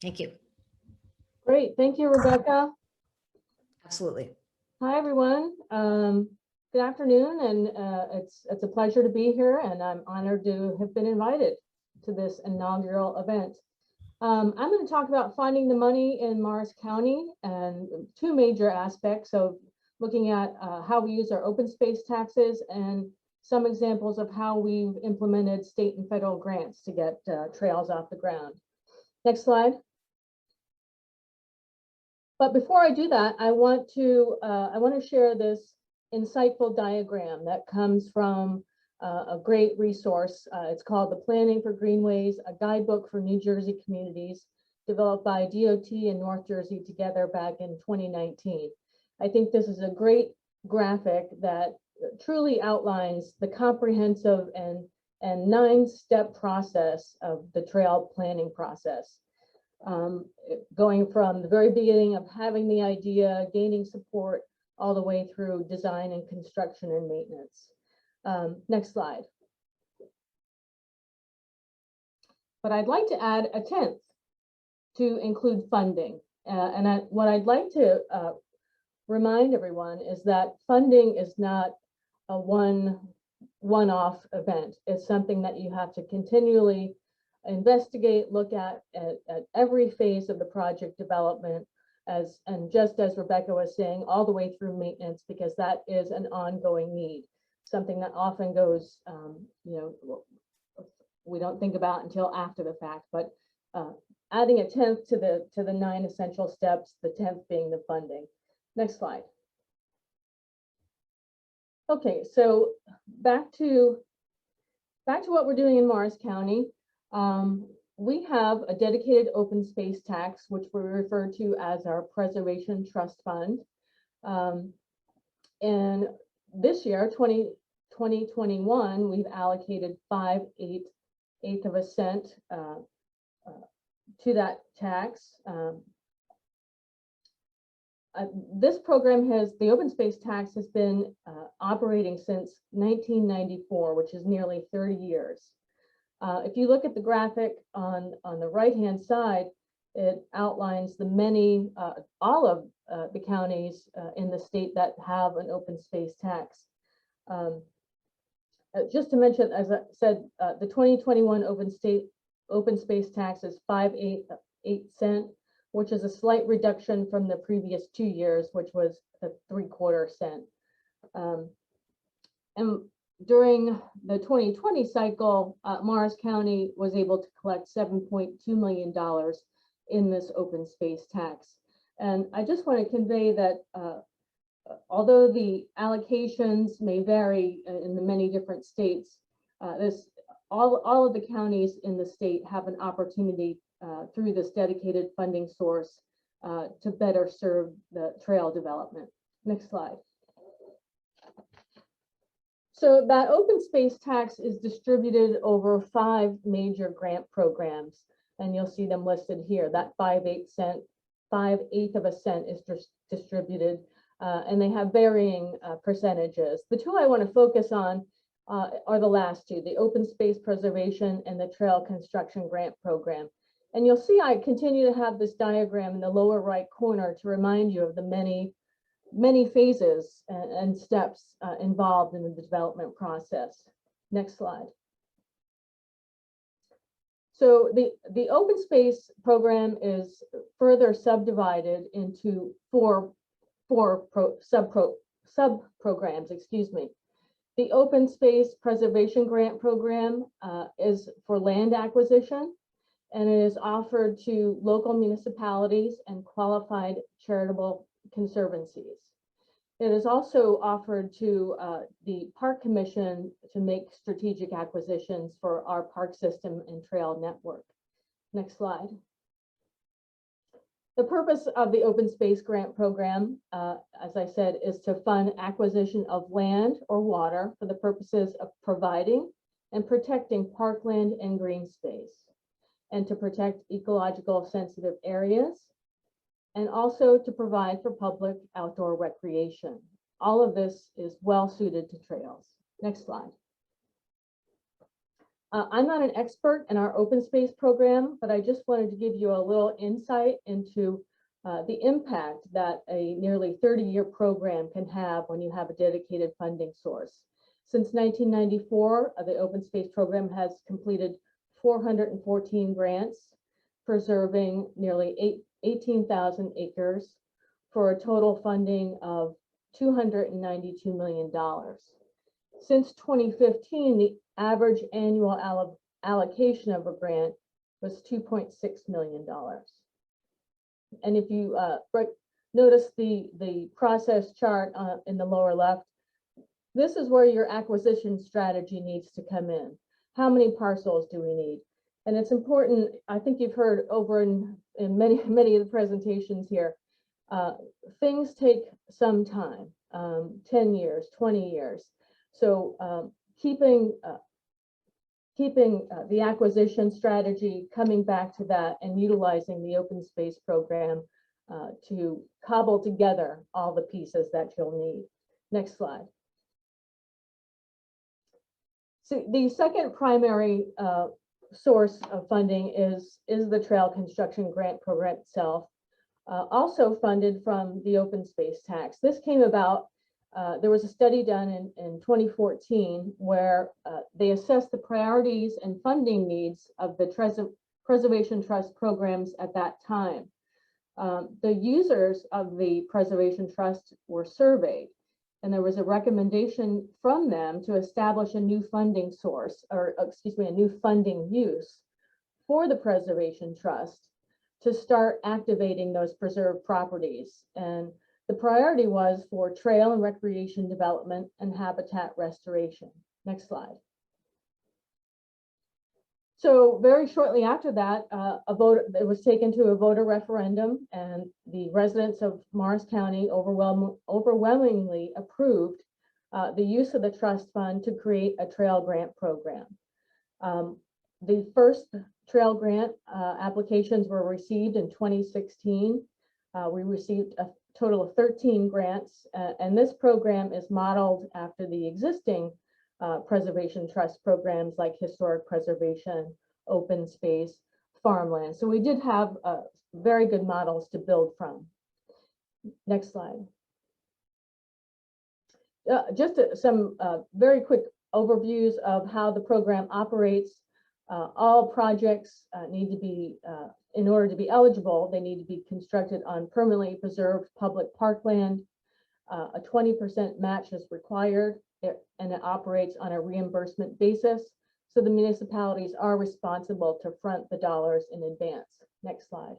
Thank you. Great, thank you, Rebecca. Absolutely. Hi, everyone. Good afternoon, and it's a pleasure to be here, and I'm honored to have been invited to this inaugural event. I'm going to talk about finding the money in Morris County and 2 major aspects of looking at how we use our open space taxes and some examples of how we've implemented state and federal grants to get trails off the ground. Next slide. But before I do that, I want to share this insightful diagram that comes from a great resource. It's called the Planning for Greenways, a guidebook for New Jersey communities, developed by DOT and North Jersey together back in 2019. I think this is a great graphic that truly outlines the comprehensive and 9-step process of the trail planning process. Going from the very beginning of having the idea, gaining support, all the way through design and construction and maintenance. Next slide. But I'd like to add a 10th to include funding. What I'd like to remind everyone is that funding is not a one-off event. It's something that you have to continually investigate, look at every phase of the project development, and just as Rebecca was saying, all the way through maintenance, because that is an ongoing need, something that often goes, we don't think about until after the fact. But adding a 10th to the 9 essential steps, the 10th being the funding. Next slide. Okay, so back to what we're doing in Morris County. We have a dedicated open space tax, which we refer to as our Preservation Trust Fund. And this year, 2021, we've allocated 5/8 of a cent to that tax. This program the open space tax has been operating since 1994, which is nearly 30 years. If you look at the graphic on the right-hand side, it outlines the many, all of the counties in the state that have an open space tax. Just to mention, as I said, the 2021 open space tax is 5/8 cent, which is a slight reduction from the previous 2 years, which was a 3/4 cent. And during the 2020 cycle, Morris County was able to collect $7.2 million in this open space tax. And I just want to convey that although the allocations may vary in the many different states, all of the counties in the state have an opportunity through this dedicated funding source to better serve the trail development. Next slide. So that open space tax is distributed over 5 major grant programs, and you'll see them listed here. That 5/8 of a cent is distributed, and they have varying percentages. The two I want to focus on are the last two, the open space preservation and the trail construction grant program. And you'll see I continue to have this diagram in the lower right corner to remind you of the many phases and steps involved in the development process. Next slide. So the open space program is further subdivided into four sub-programs, excuse me. The open space preservation grant program is for land acquisition, and it is offered to local municipalities and qualified charitable conservancies. It is also offered to the Park Commission to make strategic acquisitions for our park system and trail network. Next slide. The purpose of the open space grant program, as I said, is to fund acquisition of land or water for the purposes of providing and protecting parkland and green space, and to protect ecological sensitive areas, and also to provide for public outdoor recreation. All of this is well suited to trails. Next slide. I'm not an expert in our open space program, but I just wanted to give you a little insight into the impact that a nearly 30-year program can have when you have a dedicated funding source. Since 1994, the open space program has completed 414 grants, preserving nearly 18,000 acres for a total funding of $292 million. Since 2015, the average annual allocation of a grant was $2.6 million. And if you notice the process chart in the lower left, this is where your acquisition strategy needs to come in. How many parcels do we need? And it's important, I think you've heard over in many of the presentations here, things take some time, 10 years, 20 years. So keeping the acquisition strategy, coming back to that and utilizing the open space program to cobble together all the pieces that you'll need. Next slide. So the second primary source of funding is the trail construction grant program itself, also funded from the open space tax. This came about, there was a study done in 2014 where they assessed the priorities and funding needs of the Preservation Trust programs at that time. The users of the Preservation Trust were surveyed, and there was a recommendation from them to establish a new funding source, or excuse me, a new funding use for the Preservation Trust to start activating those preserved properties. And the priority was for trail and recreation development and habitat restoration. Next slide. So very shortly after that, it was taken to a voter referendum, and the residents of Morris County overwhelmingly approved the use of the trust fund to create a trail grant program. The first trail grant applications were received in 2016. We received a total of 13 grants, and this program is modeled after the existing Preservation Trust programs like historic preservation, open space, farmland. So we did have very good models to build from. Next slide. Just some very quick overviews of how the program operates. All projects need to be, in order to be eligible, they need to be constructed on permanently preserved public parkland. A 20% match is required, and it operates on a reimbursement basis. So the municipalities are responsible to front the dollars in advance. Next slide.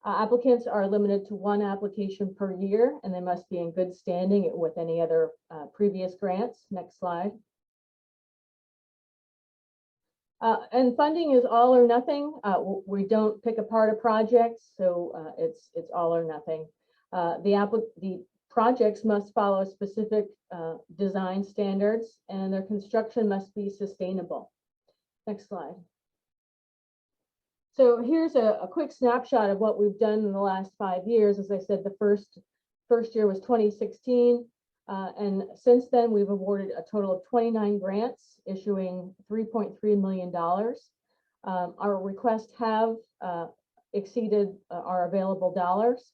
Applicants are limited to one application per year, and they must be in good standing with any other previous grants. Next slide. And funding is all or nothing. We don't pick apart a project, so it's all or nothing. The projects must follow specific design standards, and their construction must be sustainable. Next slide. So here's a quick snapshot of what we've done in the last 5 years. As I said, the first year was 2016. And since then, we've awarded a total of 29 grants, issuing $3.3 million. Our requests have exceeded our available dollars.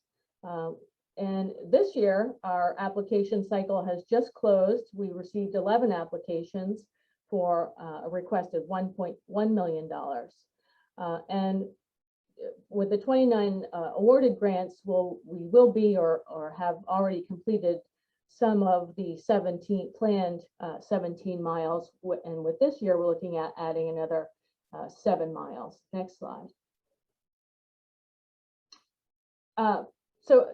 And this year, our application cycle has just closed. We received 11 applications for a requested $1.1 million. And with the 29 awarded grants, we will be or have already completed some of the 17 planned 17 miles. And with this year, we're looking at adding another 7 miles. Next slide. So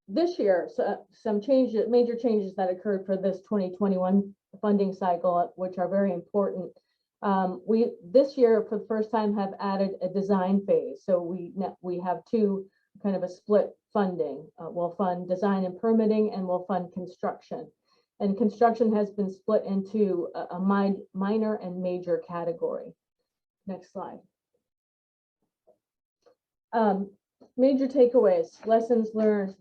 this year, some changes, major changes that occurred for this 2021 funding cycle, which are very important. We this year, for the first time, have added a design phase. So we have two kind of a split funding. We'll fund design and permitting, and we'll fund construction. And construction has been split into a minor and major category. Next slide. Major takeaways, lessons learned.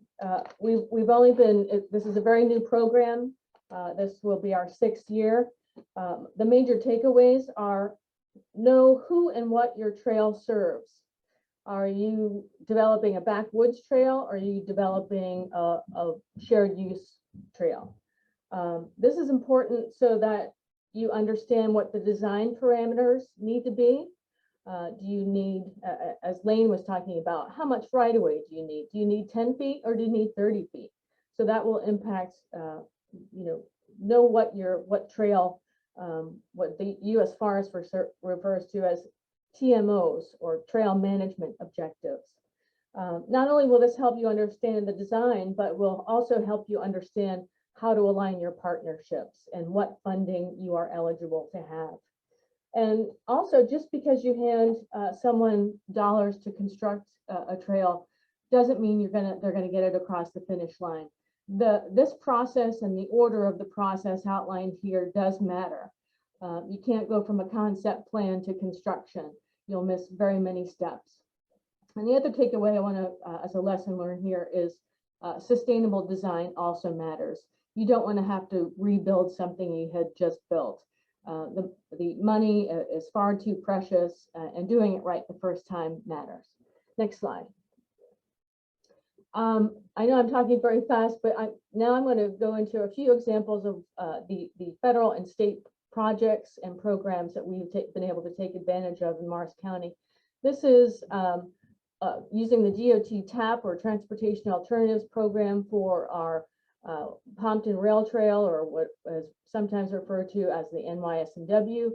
We've only been, this is a very new program. This will be our 6th year. The major takeaways are: know who and what your trail serves. Are you developing a backwoods trail, or are you developing a shared use trail? This is important so that you understand what the design parameters need to be. Do you need, as Laine was talking about, how much right of way do you need? Do you need 10 feet or do you need 30 feet? So that will impact, know what trail, what the U.S. Forest refers to as TMOs, or trail management objectives. Not only will this help you understand the design, but will also help you understand how to align your partnerships and what funding you are eligible to have. And also, just because you hand someone dollars to construct a trail doesn't mean they're gonna get it across the finish line. This process and the order of the process outlined here does matter. You can't go from a concept plan to construction. You'll miss very many steps. And the other takeaway I want to, as a lesson learned here, is sustainable design also matters. You don't want to have to rebuild something you had just built. The money is far too precious, and doing it right the first time matters. Next slide. I know I'm talking very fast, but now I'm going to go into a few examples of the federal and state projects and programs that we've been able to take advantage of in Morris County. This is using the DOT TAP, or Transportation Alternatives Program, for our Pompton Rail Trail, or what is sometimes referred to as the NYSMW.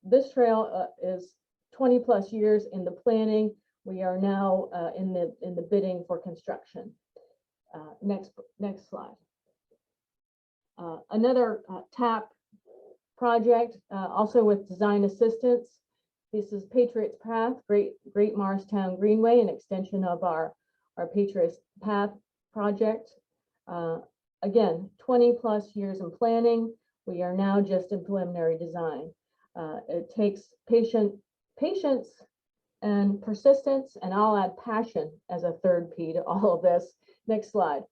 This trail is 20+ years in the planning. We are now in the bidding for construction. Next slide. Another TAP project, also with design assistance. This is Patriots Path, Great Morristown Greenway, an extension of our Patriots Path project. Again, 20+ years in planning. We are now just in preliminary design. It takes patience and persistence, and I'll add passion as a third P to all of this. Next slide.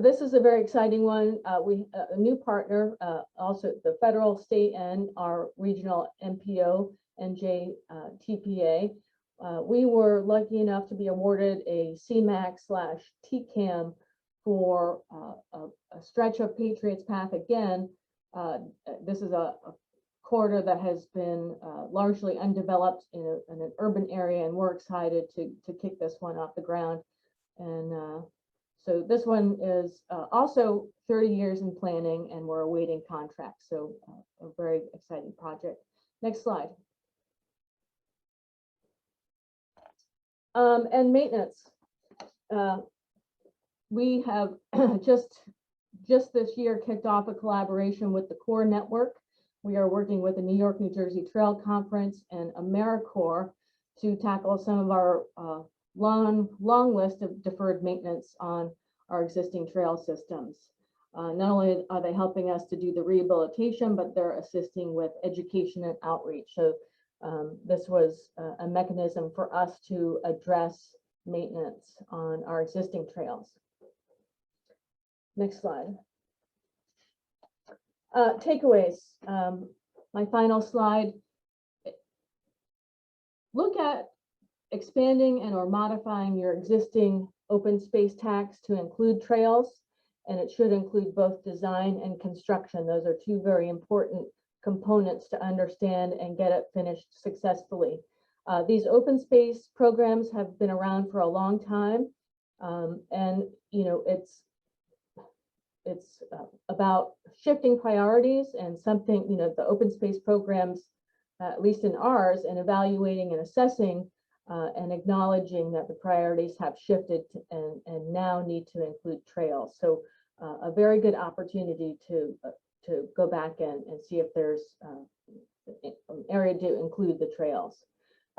This is a very exciting one. We a new partner, also the federal, state, and our regional MPO, NJ TPA. We were lucky enough to be awarded a CMAQ/TCAM for a stretch of Patriots Path again. This is a corridor that has been largely undeveloped in an urban area, and we're excited to kick this one off the ground. And so this one is also 30 years in planning, and we're awaiting contracts. So a very exciting project. Next slide. And maintenance. We have just this year kicked off a collaboration with the CORE network. We are working with the New York, New Jersey Trail Conference and AmeriCorps to tackle some of our long list of deferred maintenance on our existing trail systems. Not only are they helping us to do the rehabilitation, but they're assisting with education and outreach. So this was a mechanism for us to address maintenance on our existing trails. Next slide. Takeaways. My final slide. Look at expanding and or modifying your existing open space tax to include trails, and it should include both design and construction. Those are two very important components to understand and get it finished successfully. These open space programs have been around for a long time, and you know it's about shifting priorities and something, you know, the open space programs, at least in ours, and evaluating and assessing and acknowledging that the priorities have shifted and now need to include trails. So a very good opportunity to go back and see if there's an area to include the trails.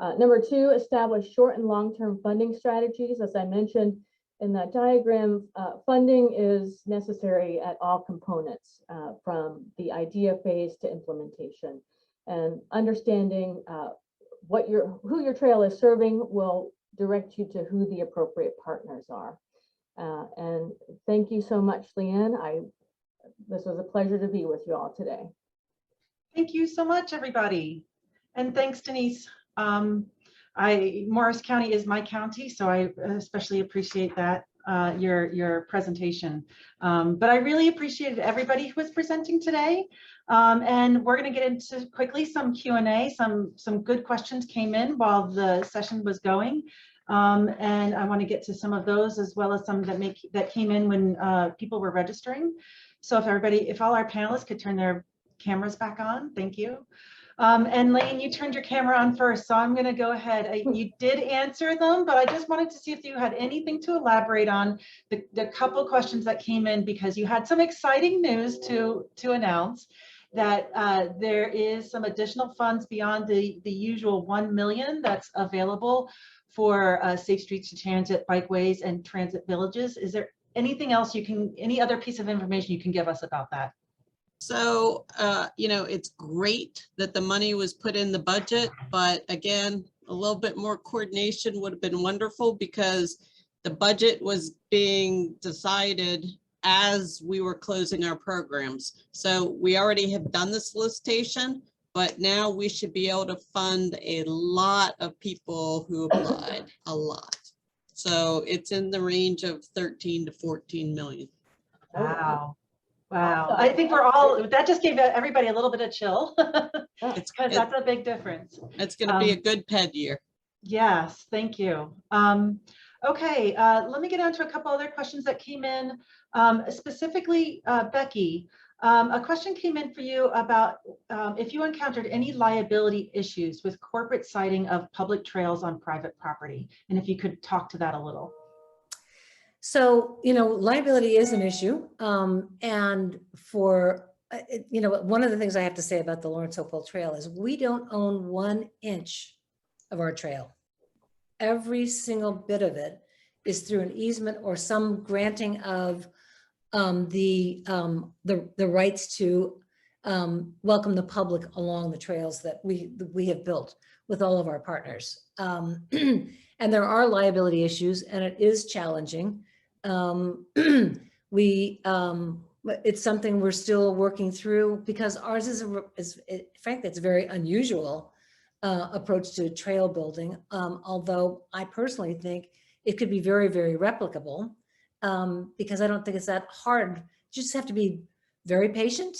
Number two, establish short and long-term funding strategies. As I mentioned in that diagram, funding is necessary at all components, from the idea phase to implementation. And understanding who your trail is serving will direct you to who the appropriate partners are. And thank you so much, Leanne. This was a pleasure to be with you all today. Thank you so much, everybody. And thanks, Denise. Morris County is my county, so I especially appreciate that, your presentation. But I really appreciated everybody who was presenting today. And we're going to get into quickly some Q&A. Some good questions came in while the session was going. And I want to get to some of those, as well as some that came in when people were registering. So if all our panelists could turn their cameras back on, thank you. And Laine, you turned your camera on first, so I'm going to go ahead. You did answer them, but I just wanted to see if you had anything to elaborate on the couple questions that came in, because you had some exciting news to announce that there is some additional funds beyond the usual $1 million that's available for Safe Streets to Transit Bikeways and Transit Villages. Is there anything else any other piece of information you can give us about that? So, you know, it's great that the money was put in the budget, but again, a little bit more coordination would have been wonderful, because the budget was being decided as we were closing our programs. So we already have done the solicitation, but now we should be able to fund a lot of people who applied, a lot. So it's in the range of 13 to 14 million. Wow. Wow. I think that just gave everybody a little bit of chill, because that's a big difference. It's going to be a good PED year. Yes, thank you. Okay, let me get on to a couple other questions that came in. Specifically, Becky, a question came in for you about if you encountered any liability issues with corporate siting of public trails on private property, and if you could talk to that a little. So, you know, liability is an issue. And for, you know, one of the things I have to say about the Lawrence Hopewell Trail is we don't own 1 inch of our trail. Every single bit of it is through an easement or some granting of the rights to welcome the public along the trails that we have built with all of our partners. And there are liability issues, and it is challenging. It's something we're still working through, because ours is frankly, it's a very unusual approach to trail building. Although I personally think it could be very, very replicable, because I don't think it's that hard. You just have to be very patient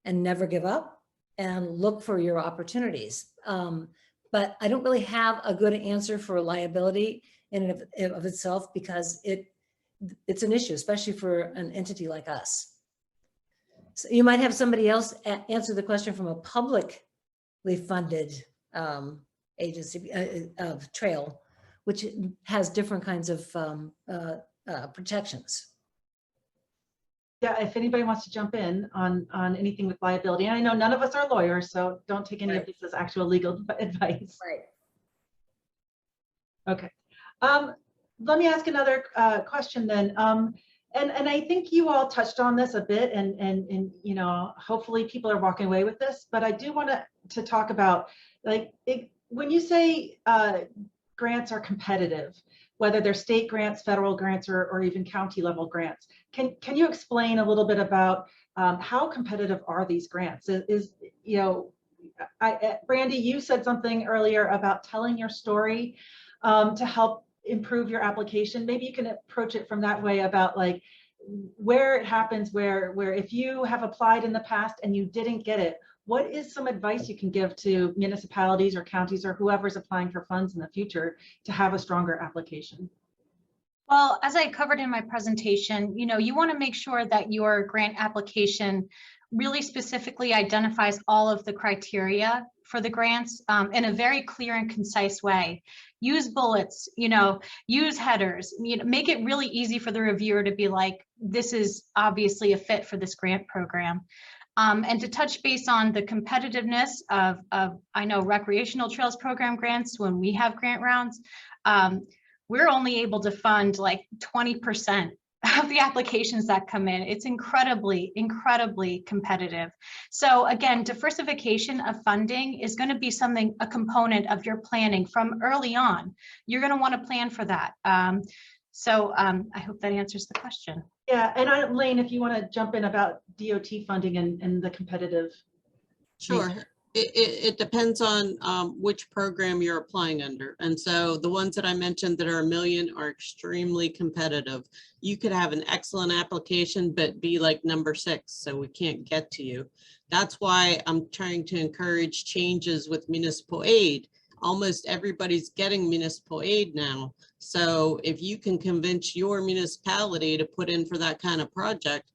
and never give up and look for your opportunities. But I don't really have a good answer for liability in and of itself, because it's an issue, especially for an entity like us. So you might have somebody else answer the question from a publicly funded agency of trail, which has different kinds of protections. Yeah, if anybody wants to jump in on anything with liability, and I know none of us are lawyers, so don't take any of this as actual legal advice. Right. Okay. Let me ask another question then. And I think you all touched on this a bit, and you know, hopefully people are walking away with this, but I do want to talk about, like, when you say grants are competitive, whether they're state grants, federal grants, or even county level grants, can you explain a little bit about how competitive are these grants? You know, Brandee, you said something earlier about telling your story to help improve your application. Maybe you can approach it from that way, about like where it happens, where if you have applied in the past and you didn't get it, what is some advice you can give to municipalities or counties or whoever's applying for funds in the future to have a stronger application? Well, as I covered in my presentation, you know, you want to make sure that your grant application really specifically identifies all of the criteria for the grants in a very clear and concise way. Use bullets, you know, use headers, you know, make it really easy for the reviewer to be like, this is obviously a fit for this grant program. And to touch base on the competitiveness of I know recreational trails program grants, when we have grant rounds, we're only able to fund like 20% of the applications that come in. It's incredibly, incredibly competitive. So again, diversification of funding is going to be a component of your planning from early on. You're going to want to plan for that. So I hope that answers the question. Yeah, and Laine, if you want to jump in about DOT funding and the competitive. Sure. It depends on which program you're applying under. And so the ones that I mentioned that are $1 million are extremely competitive. You could have an excellent application, but be like number 6, so we can't get to you. That's why I'm trying to encourage changes with municipal aid. Almost everybody's getting municipal aid now. So if you can convince your municipality to put in for that kind of project,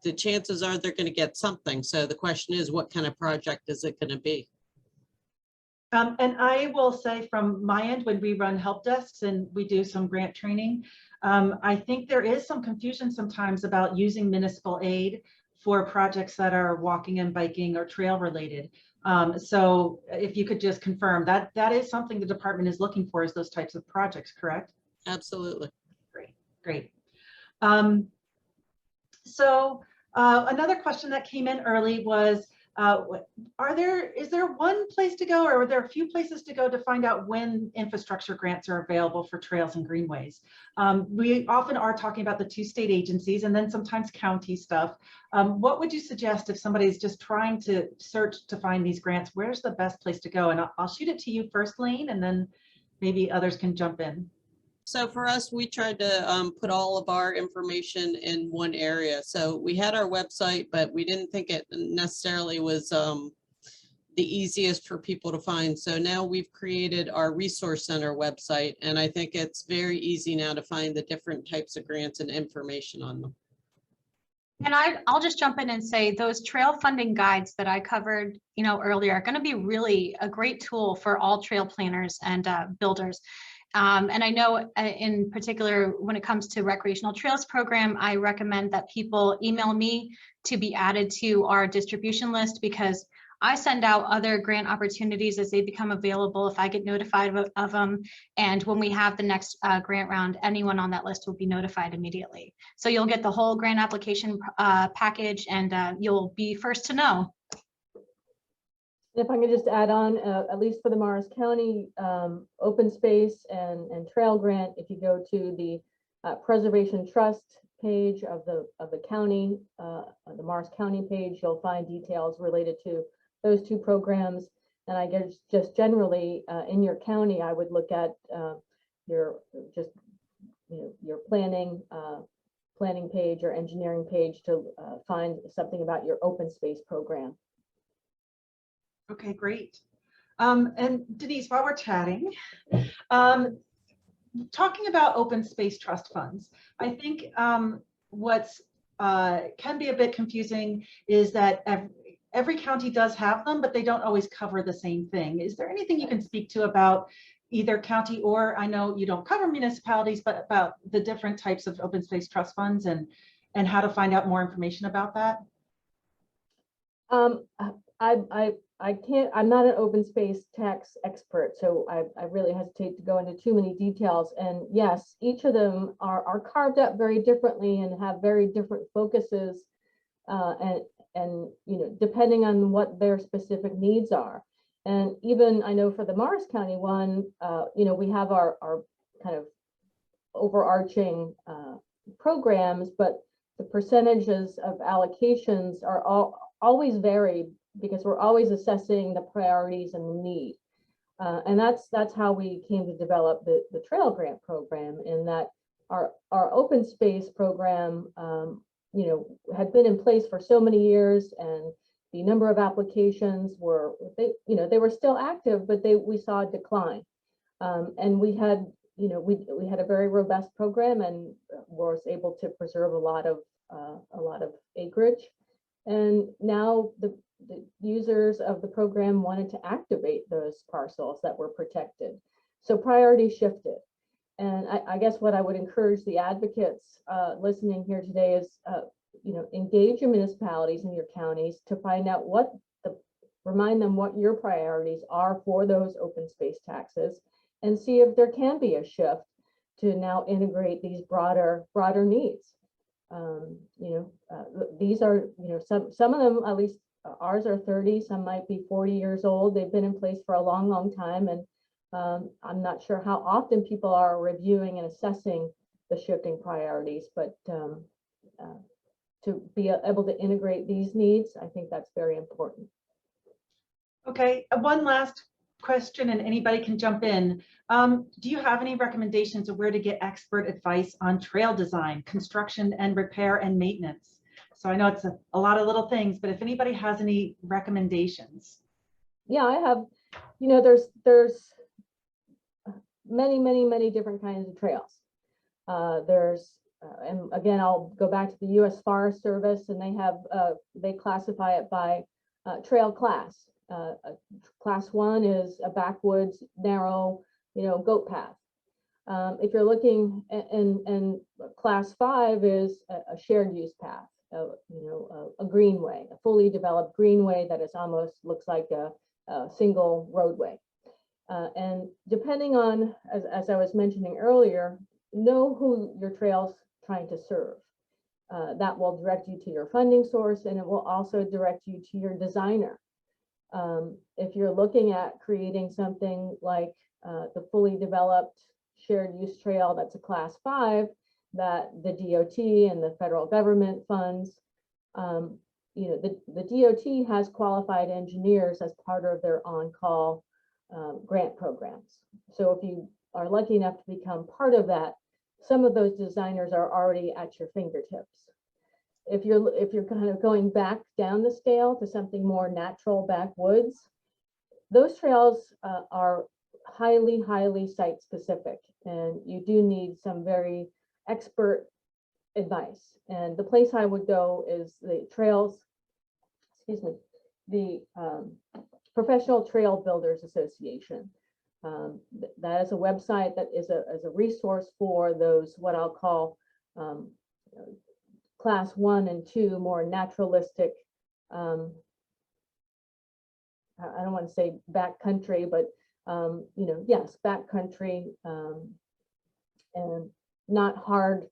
the chances are they're going to get something. So the question is, what kind of project is it going to be? And I will say from my end, when we run help desks and we do some grant training, I think there is some confusion sometimes about using municipal aid for projects that are walking and biking or trail related. So if you could just confirm that that is something the department is looking for, is those types of projects, correct? Absolutely. Great, great. So another question that came in early was, is there one place to go, or are there a few places to go to find out when infrastructure grants are available for trails and greenways? We often are talking about the 2 state agencies and then sometimes county stuff. What would you suggest if somebody's just trying to search to find these grants? Where's the best place to go? And I'll shoot it to you first, Laine, and then maybe others can jump in. So for us, we tried to put all of our information in one area. So we had our website, but we didn't think it necessarily was the easiest for people to find. So now we've created our resource center website, and I think it's very easy now to find the different types of grants and information on them. And I'll just jump in and say those trail funding guides that I covered, you know, earlier are going to be really a great tool for all trail planners and builders. And I know in particular, when it comes to recreational trails program, I recommend that people email me to be added to our distribution list, because I send out other grant opportunities as they become available if I get notified of them. And when we have the next grant round, anyone on that list will be notified immediately. So you'll get the whole grant application package, and you'll be first to know. If I could just add on, at least for the Morris County open space and trail grant, if you go to the Preservation Trust page of the county, the Morris County page, you'll find details related to those 2 programs. And I guess just generally in your county, I would look at your planning page or engineering page to find something about your open space program. Okay, great. And Denise, while we're chatting, talking about open space trust funds, I think what's can be a bit confusing is that every county does have them, but they don't always cover the same thing. Is there anything you can speak to about either county or I know you don't cover municipalities, but about the different types of open space trust funds and how to find out more information about that? I can't, I'm not an open space tax expert, so I really hesitate to go into too many details. And yes, each of them are carved up very differently and have very different focuses, and you know, depending on what their specific needs are. And even I know for the Morris County one, you know, we have our kind of overarching programs, but the percentages of allocations are always varied because we're always assessing the priorities and the need. And that's how we came to develop the Trail Grant program, in that our open space program, you know, had been in place for so many years, and the number of applications were, you know, they were still active, but we saw a decline. And we had, you know, we had a very robust program and was able to preserve a lot of acreage. And now the users of the program wanted to activate those parcels that were protected. So priority shifted. And I guess what I would encourage the advocates listening here today is, you know, engage your municipalities and your counties to find out remind them what your priorities are for those open space taxes, and see if there can be a shift to now integrate these broader needs. You know, these are, you know, some of them, at least ours are 30, some might be 40 years old. They've been in place for a long time, and I'm not sure how often people are reviewing and assessing the shifting priorities, but to be able to integrate these needs, I think that's very important. Okay, one last question, and anybody can jump in. Do you have any recommendations of where to get expert advice on trail design, construction, and repair and maintenance? So I know it's a lot of little things, but if anybody has any recommendations. Yeah, I have, you know, there's many different kinds of trails. And again, I'll go back to the U.S. Forest Service, and they classify it by trail class. Class 1 is a backwoods, narrow, you know, goat path. If you're looking, and class 5 is a shared use path, you know, a greenway, a fully developed greenway that is almost looks like a single roadway. And depending on, as I was mentioning earlier, know who your trail's trying to serve. That will direct you to your funding source, and it will also direct you to your designer. If you're looking at creating something like the fully developed shared use trail that's a class 5 that the DOT and the federal government funds, you know, the DOT has qualified engineers as part of their on-call grant programs. So if you are lucky enough to become part of that, some of those designers are already at your fingertips. If you're kind of going back down the scale to something more natural backwoods, those trails are highly site specific, and you do need some very expert advice. And the place I would go is the Professional Trail Builders Association. That is a website that is a resource for those, what I'll call class 1 and 2, more naturalistic, I don't want to say backcountry, but you know, yes, backcountry, and not hard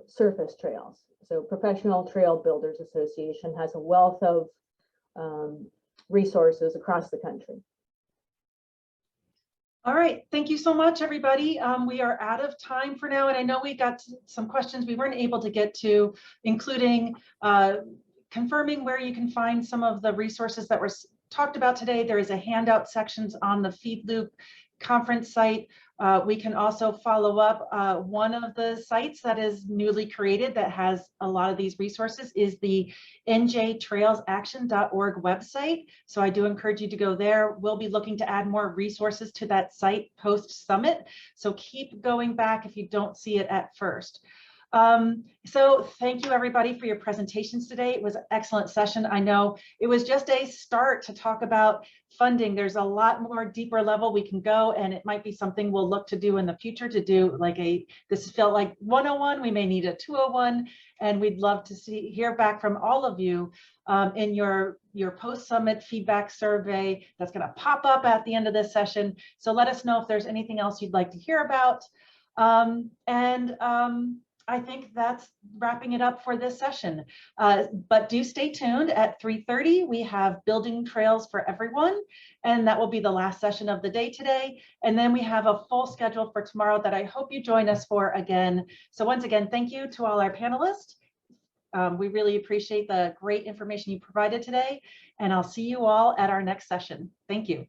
surface trails. So Professional Trail Builders Association has a wealth of resources across the country. All right, thank you so much, everybody. We are out of time for now, and I know we got some questions we weren't able to get to, including confirming where you can find some of the resources that were talked about today. There is a handout sections on the Feed Loop conference site. We can also follow up. One of the sites that is newly created that has a lot of these resources is the njtrailsaction.org website. So I do encourage you to go there. We'll be looking to add more resources to that site post summit. So keep going back if you don't see it at first. So thank you everybody for your presentations today. It was an excellent session. I know it was just a start to talk about funding. There's a lot more deeper level we can go, and it might be something we'll look to do in the future, to do like this felt like 101, we may need a 201, and we'd love to hear back from all of you in your post-summit feedback survey that's going to pop up at the end of this session. So let us know if there's anything else you'd like to hear about. I think that's wrapping it up for this session. But do stay tuned. At 3:30, we have Building Trails for Everyone, and that will be the last session of the day today. And then we have a full schedule for tomorrow that I hope you join us for again. So once again, thank you to all our panelists. We really appreciate the great information you provided today, and I'll see you all at our next session. Thank you.